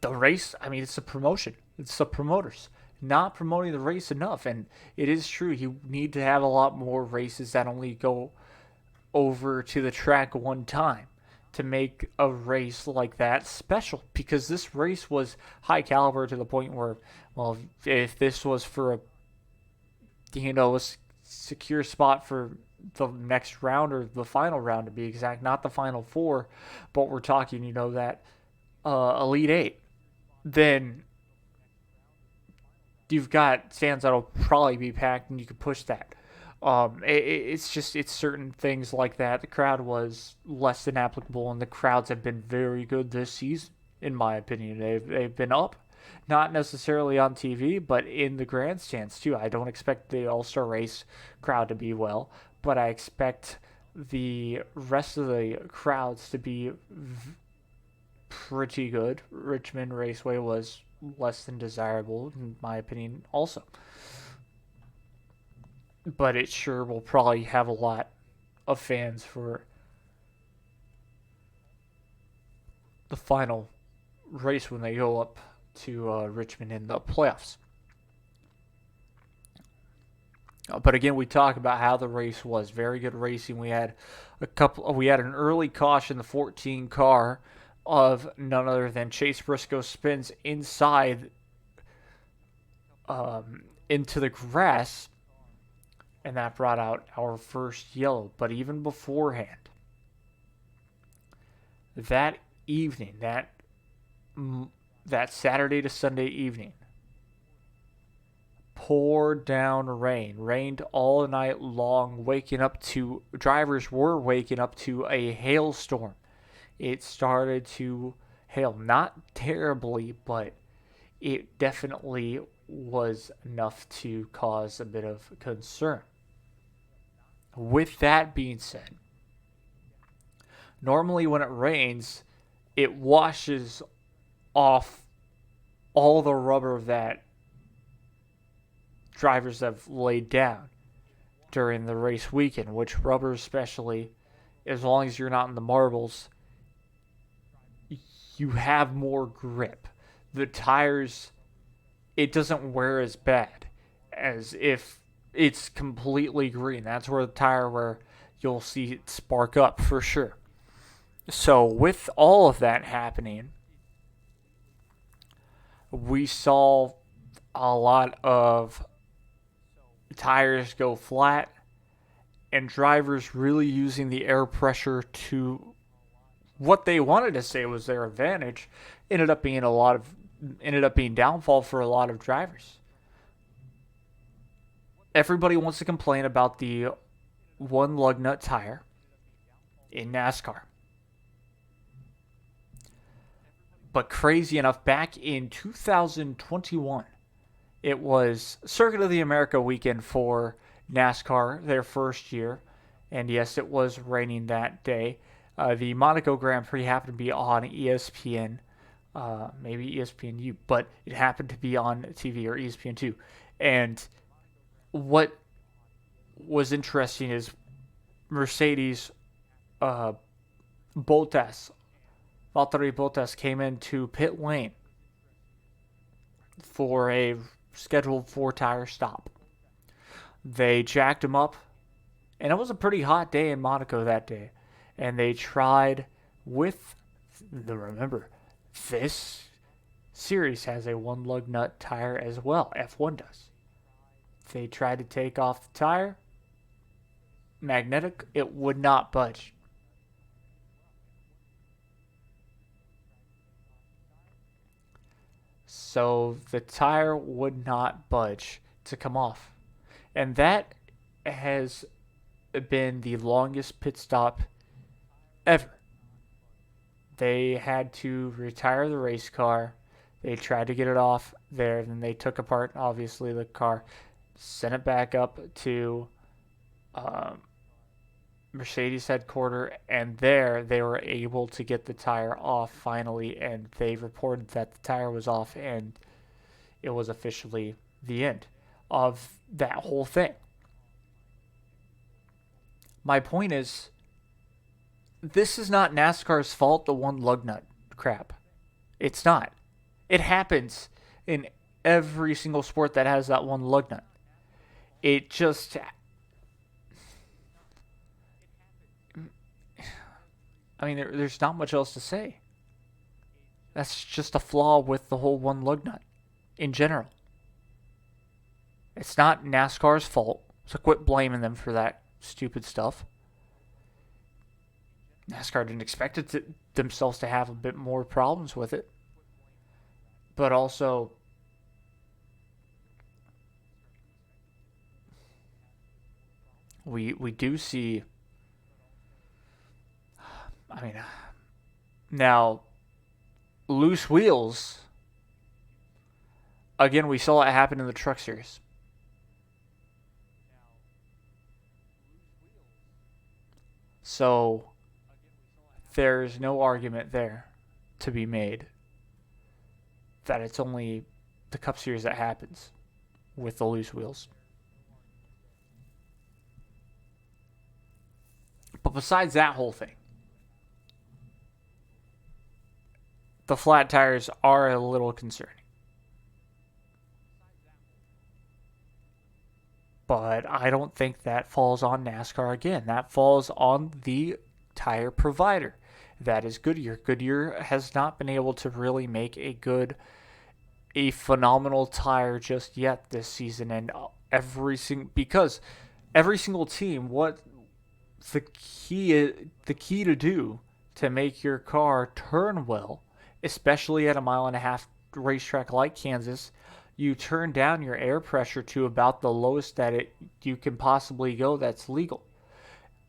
the race, it's a promotion. It's the promoters not promoting the race enough, and it is true. You need to have a lot more races that only go over to the track one time to make a race like that special, because this race was high caliber to the point where, if this was for a secure spot for the next round, or the final round to be exact, not the final four, but we're talking, that Elite Eight, then you've got stands that'll probably be packed, and you can push that. It's certain things like that. The crowd was less than applicable, and the crowds have been very good this season, in my opinion. They've been up. Not necessarily on TV, but in the grandstands too. I don't expect the All-Star race crowd to be well, but I expect the rest of the crowds to be pretty good. Richmond Raceway was less than desirable, in my opinion, also. But it sure will probably have a lot of fans for the final race when they go up to Richmond in the playoffs. But again, we talk about how the race was very good racing. We had an early caution, the 14 car of none other than Chase Briscoe spins inside into the grass, and that brought out our first yellow. But even beforehand, that evening, that Saturday to Sunday evening, poured down rain. Rained all night long, drivers were waking up to a hailstorm. It started to Hell, not terribly, but it definitely was enough to cause a bit of concern. With that being said, normally when it rains, it washes off all the rubber that drivers have laid down during the race weekend, which rubber especially, as long as you're not in the marbles, you have more grip. The tires, it doesn't wear as bad as if it's completely green. That's where the tire wear, you'll see it spark up for sure. So with all of that happening, we saw a lot of tires go flat and drivers really using the air pressure to what they wanted to say was their advantage ended up being downfall for a lot of drivers. Everybody wants to complain about the one lug nut tire in NASCAR. But crazy enough, back in 2021, it was Circuit of the America weekend for NASCAR, their first year. And yes, it was raining that day. The Monaco Grand Prix happened to be on ESPN, maybe ESPNU, but it happened to be on TV, or ESPN2. And what was interesting is Mercedes, Valtteri Bottas came into pit lane for a scheduled 4-tire stop. They jacked him up, and it was a pretty hot day in Monaco that day. And they tried with remember, this series has a one lug nut tire as well. F1 does. They tried to take off the tire. Magnetic, it would not budge. So the tire would not budge to come off. And that has been the longest pit stop ever. They had to retire the race car. They tried to get it off there. Then they took apart, obviously, the car, sent it back up to Mercedes headquarters, and there they were able to get the tire off finally, and they reported that the tire was off, and it was officially the end of that whole thing. My point is, this is not NASCAR's fault, the one lug nut crap. It's not. It happens in every single sport that has that one lug nut. It just... I mean, there's not much else to say. That's just a flaw with the whole one lug nut in general. It's not NASCAR's fault, so quit blaming them for that stupid stuff. NASCAR didn't expect themselves to have a bit more problems with it. But also, we do see, I mean, now, loose wheels, again, we saw it happen in the Truck Series. So, there's no argument there to be made that it's only the Cup Series that happens with the loose wheels. But besides that whole thing, the flat tires are a little concerning. But I don't think that falls on NASCAR again. That falls on the tire provider. That is Goodyear. Goodyear has not been able to really make a phenomenal tire just yet this season. And because every single team, what the key to do to make your car turn well, especially at a 1.5 mile racetrack like Kansas, you turn down your air pressure to about the lowest that you can possibly go that's legal.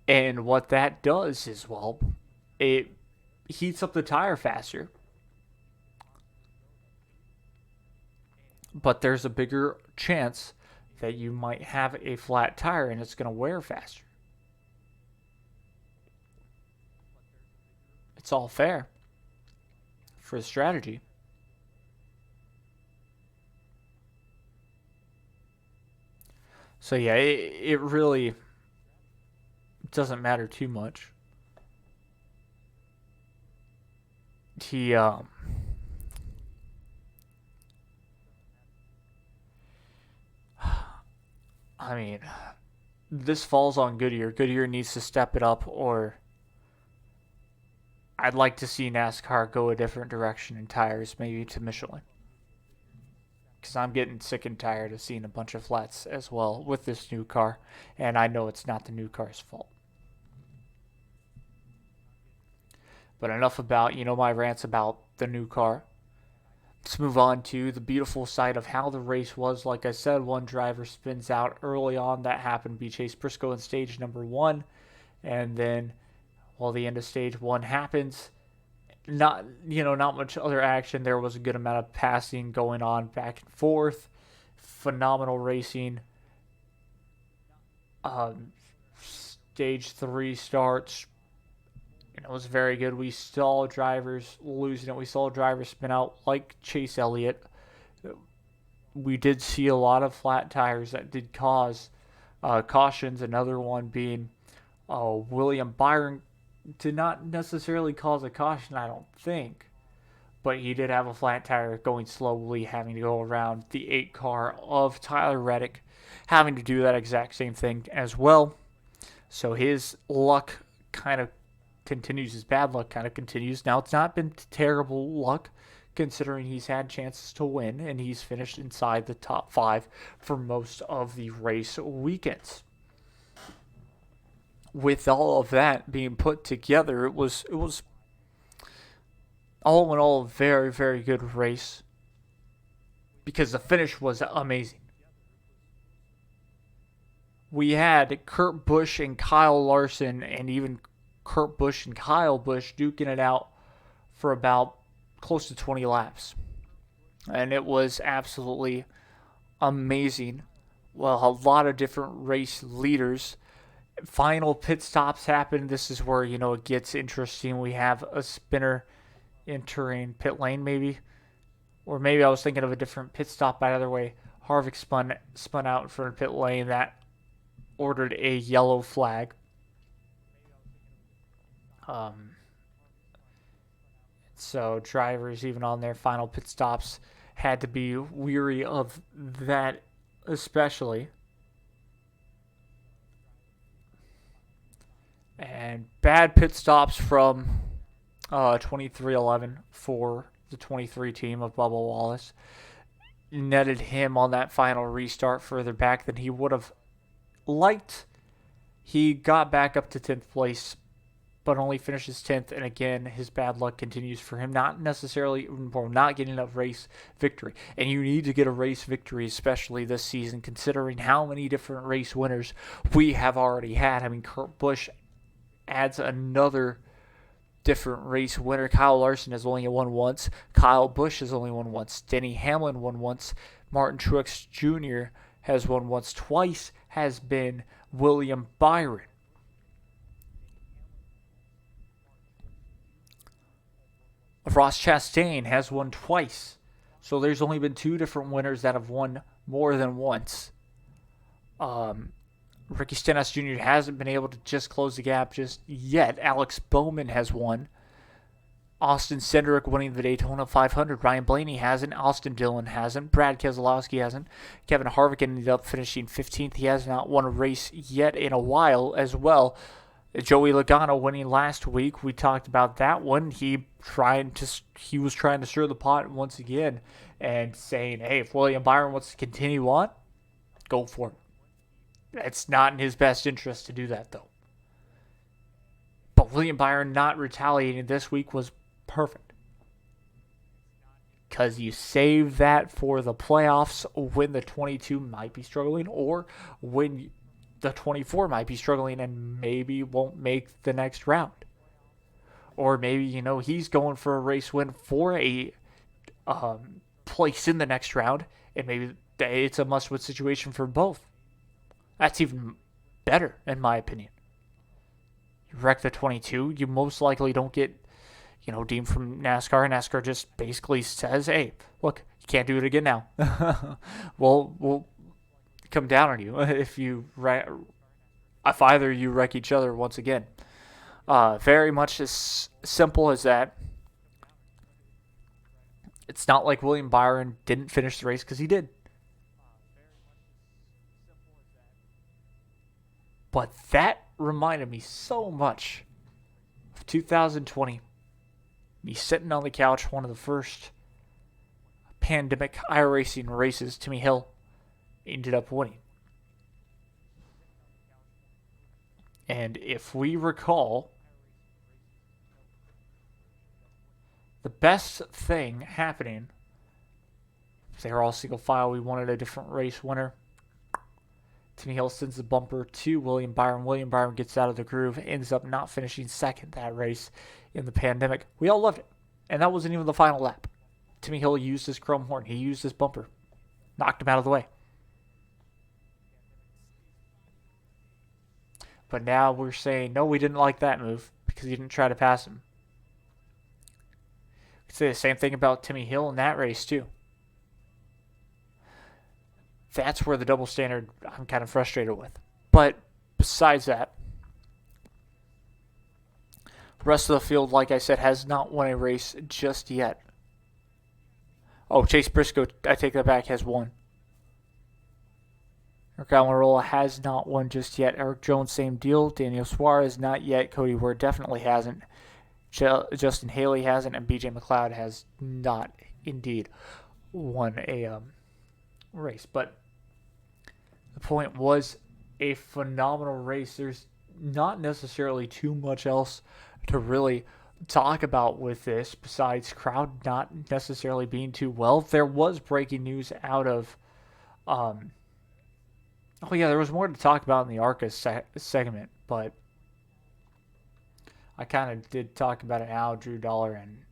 And what that does is, well, it heats up the tire faster, but there's a bigger chance that you might have a flat tire and it's going to wear faster. It's all fair for the strategy. So yeah, it really doesn't matter too much. He I mean, this falls on Goodyear. Goodyear needs to step it up, or I'd like to see NASCAR go a different direction in tires, maybe to Michelin. Because I'm getting sick and tired of seeing a bunch of flats as well with this new car, and I know it's not the new car's fault. But enough about, my rants about the new car. Let's move on to the beautiful side of how the race was. Like I said, one driver spins out early on. That happened to be Chase Briscoe in stage number 1. And then, while the end of stage 1 happens, not much other action. There was a good amount of passing going on back and forth. Phenomenal racing. Stage 3 starts. It was very good. We saw drivers losing it. We saw drivers spin out like Chase Elliott. We did see a lot of flat tires that did cause cautions. Another one being William Byron did not necessarily cause a caution, I don't think. But he did have a flat tire going slowly, having to go around the 8 car of Tyler Reddick, having to do that exact same thing as well. So his luck kind of continues, his bad luck kind of continues. Now, it's not been terrible luck considering he's had chances to win and he's finished inside the top 5 for most of the race weekends. With all of that being put together, it was all in all a very, very good race because the finish was amazing. We had Kurt Busch and Kyle Larson, and even Kurt Busch and Kyle Busch duking it out for about close to 20 laps. And it was absolutely amazing. Well, a lot of different race leaders. Final pit stops happened. This is where, it gets interesting. We have a spinner entering pit lane, maybe. Or maybe I was thinking of a different pit stop by either way. Harvick spun out in front of pit lane. That ordered a yellow flag. So drivers, even on their final pit stops, had to be weary of that especially. And bad pit stops from 2311 for the 23 team of Bubba Wallace netted him on that final restart further back than he would have liked. He got back up to 10th place, but only finishes 10th. And again, his bad luck continues for him, not getting a race victory. And you need to get a race victory, especially this season, considering how many different race winners we have already had. I mean, Kurt Busch adds another different race winner. Kyle Larson has only won once. Kyle Busch has only won once. Denny Hamlin won once. Martin Truex Jr. has won once. Twice has been William Byron. Ross Chastain has won twice. So there's only been 2 different winners that have won more than once. Ricky Stenhouse Jr. hasn't been able to just close the gap just yet. Alex Bowman has won. Austin Cindric winning the Daytona 500. Ryan Blaney hasn't. Austin Dillon hasn't. Brad Keselowski hasn't. Kevin Harvick ended up finishing 15th. He has not won a race yet in a while as well. Joey Logano winning last week. We talked about that one. He was trying to stir the pot once again and saying, hey, if William Byron wants to continue on, go for it. It's not in his best interest to do that, though. But William Byron not retaliating this week was perfect. Because you save that for the playoffs when the 22 might be struggling, or when the 24 might be struggling and maybe won't make the next round. Or maybe, he's going for a race win for a place in the next round, And maybe it's a must-win situation for both. That's even better, in my opinion. You wreck the 22, you most likely don't get, deemed from NASCAR. NASCAR just basically says, hey, look, you can't do it again now. We'll come down on you if either you wreck each other once again. Very much as simple as that. It's not like William Byron didn't finish the race, because he did. But that reminded me so much of 2020. Me sitting on the couch, one of the first pandemic iRacing races. Timmy Hill ended up winning. And if we recall, the best thing happening, if they were all single file, we wanted a different race winner. Timmy Hill sends the bumper to William Byron. William Byron gets out of the groove, ends up not finishing second that race in the pandemic. We all loved it. And that wasn't even the final lap. Timmy Hill used his chrome horn. He used his bumper. Knocked him out of the way. But now we're saying, no, we didn't like that move because he didn't try to pass him. We could say the same thing about Timmy Hill in that race, too. That's where the double standard I'm kind of frustrated with. But besides that, the rest of the field, like I said, has not won a race just yet. Oh, Chase Briscoe, I take that back, has won. Eric Almirola has not won just yet. Eric Jones, same deal. Daniel Suarez, not yet. Cody Ware definitely hasn't. Justin Haley hasn't. And BJ McLeod has not indeed won a race. But the point was a phenomenal race. There's not necessarily too much else to really talk about with this besides crowd not necessarily being too well. There was breaking news out of there was more to talk about in the Arca segment, but I kind of did talk about it now. Drew Dollar and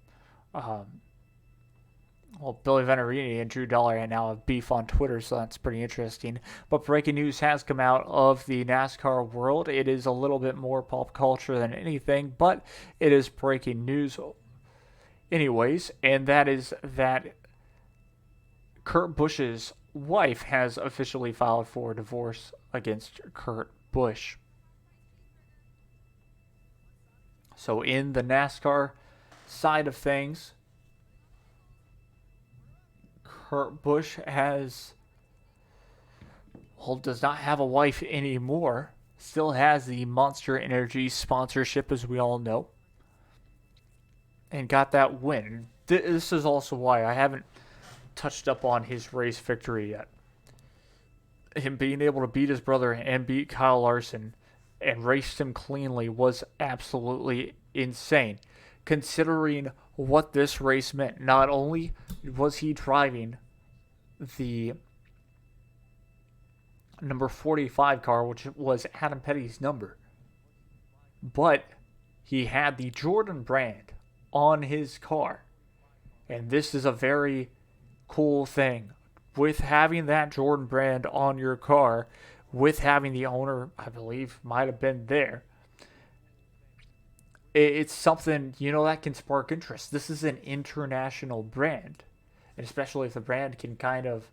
Billy Venerini and Drew Dollar and now have beef on Twitter, so that's pretty interesting. But breaking news has come out of the NASCAR world. It is a little bit more pop culture than anything, but it is breaking news anyways, and that is that Kurt Busch's wife has officially filed for divorce against Kurt Busch. So in the NASCAR side of things, Kurt Busch does not have a wife anymore. Still has the Monster Energy sponsorship, as we all know. And got that win. This is also why I haven't touched up on his race victory yet. Him being able to beat his brother and beat Kyle Larson and raced him cleanly was absolutely insane, considering what this race meant. Not only was he driving the number 45 car, which was Adam Petty's number, but he had the Jordan brand on his car. And this is a very cool thing. With having that Jordan brand on your car, with having the owner, I believe, might have been there, it's something, that can spark interest. This is an international brand. And especially if the brand can kind of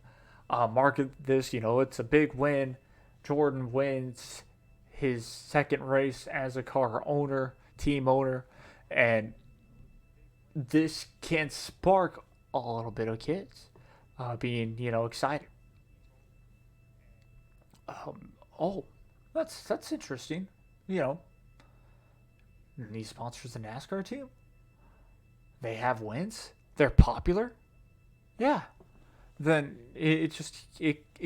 market this, it's a big win. Jordan wins his second race as a car owner, team owner, and this can spark a little bit of kids being, excited. That's interesting. And he sponsors the NASCAR team. They have wins. They're popular. Yeah. Then it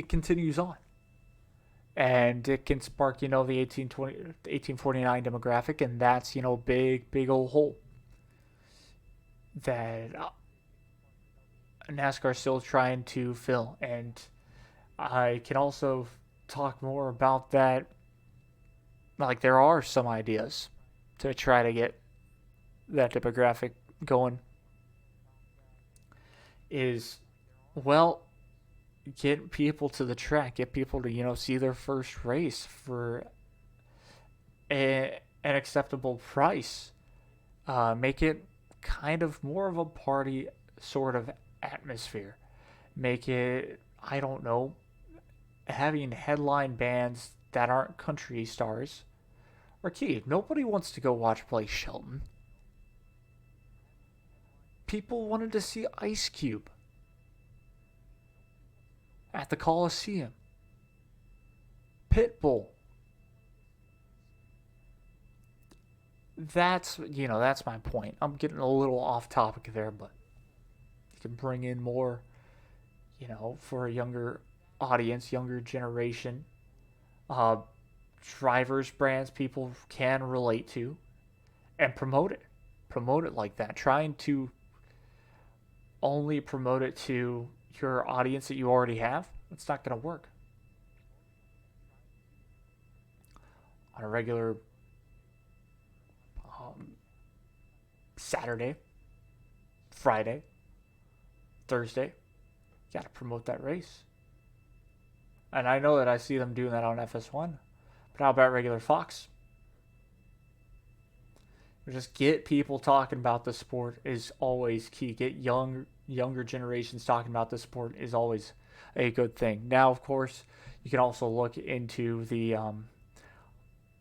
continues on. And it can spark, the 1849 demographic, and that's, big old hole that NASCAR is still trying to fill. And I can also talk more about that. Like, there are some ideas to try to get that demographic going. get people to the track, get people to, see their first race for an acceptable price. Make it kind of more of a party sort of atmosphere. Make it, I don't know, having headline bands that aren't country stars are key. Nobody wants to go watch Blake Shelton. People wanted to see Ice Cube at the Coliseum. Pitbull. That's my point. I'm getting a little off topic there, but you can bring in more, for a younger audience, younger generation. Drivers, brands people can relate to, and promote it. Promote it like that. Trying to only promote it to your audience that you already have, it's not going to work. On a regular Saturday, Friday, Thursday, you got to promote that race. And I know that I see them doing that on FS1, but how about regular Fox? Just get people talking about the sport is always key. Get younger generations talking about the sport is always a good thing. Now, of course, you can also look into the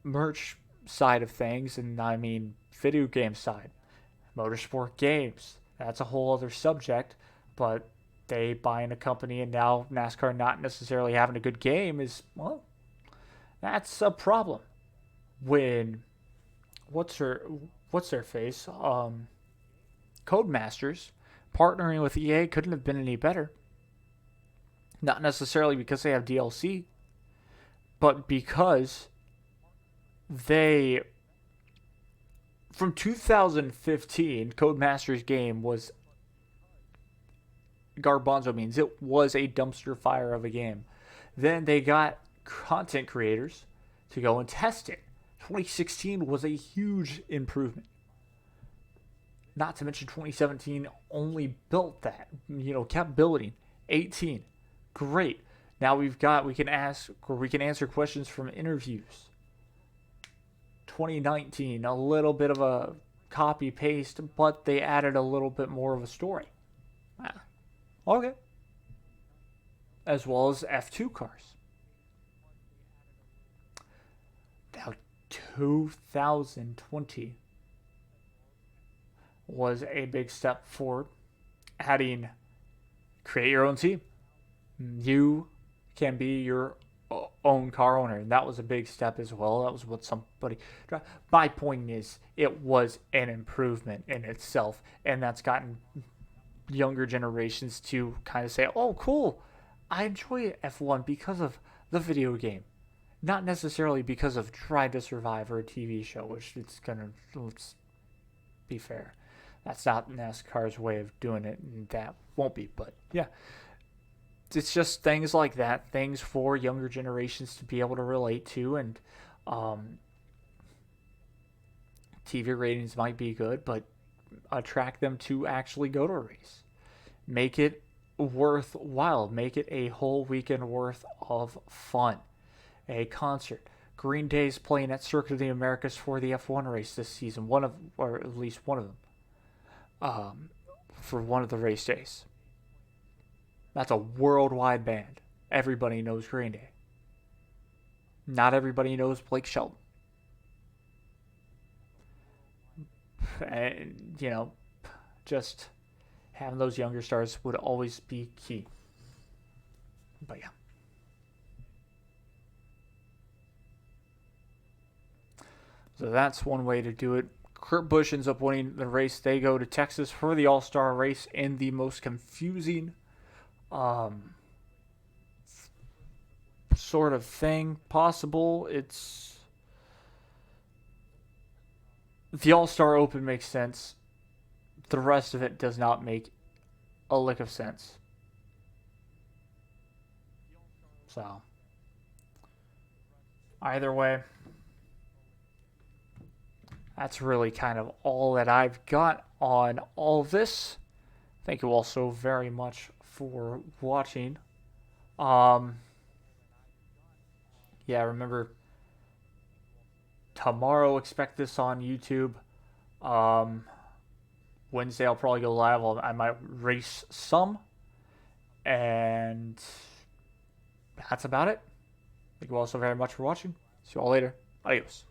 merch side of things, and I mean video game side, motorsport games. That's a whole other subject, but they buying a company and now NASCAR not necessarily having a good game is, well, that's a problem. When what's their face? Codemasters partnering with EA couldn't have been any better. Not necessarily because they have DLC, but because they, from 2015, Codemasters game was garbanzo means it was a dumpster fire of a game. Then they got content creators to go and test it. 2016 was a huge improvement. Not to mention 2017 only built that, kept building. 18, great. Now we can answer questions from interviews. 2019, a little bit of a copy paste, but they added a little bit more of a story. Okay. As well as F2 cars. Now 2020 was a big step forward, adding create your own team. You can be your own car owner, and that was a big step as well. That was what somebody. My point is, it was an improvement in itself, and that's gotten younger generations to kind of say, "Oh, cool, I enjoy F1 because of the video game." Not necessarily because of Drive to Survive or a TV show, which let's be fair. That's not NASCAR's way of doing it, and that won't be. But yeah, it's just things like that, things for younger generations to be able to relate to, and TV ratings might be good, but attract them to actually go to a race. Make it worthwhile. Make it a whole weekend worth of fun. A concert. Green Day's playing at Circuit of the Americas for the F1 race this season. Or at least one of them. For one of the race days. That's a worldwide band. Everybody knows Green Day. Not everybody knows Blake Shelton. And, just having those younger stars would always be key. But yeah. So that's one way to do it. Kurt Busch ends up winning the race. They go to Texas for the All-Star race in the most confusing sort of thing possible. It's the All-Star Open makes sense. The rest of it does not make a lick of sense. So, either way, that's really kind of all that I've got on all of this. Thank you all so very much for watching. Um, yeah, remember tomorrow. Expect this on YouTube. Um, Wednesday I'll probably go live. I might race some, and that's about it. Thank you all so very much for watching. See you all later. Adios.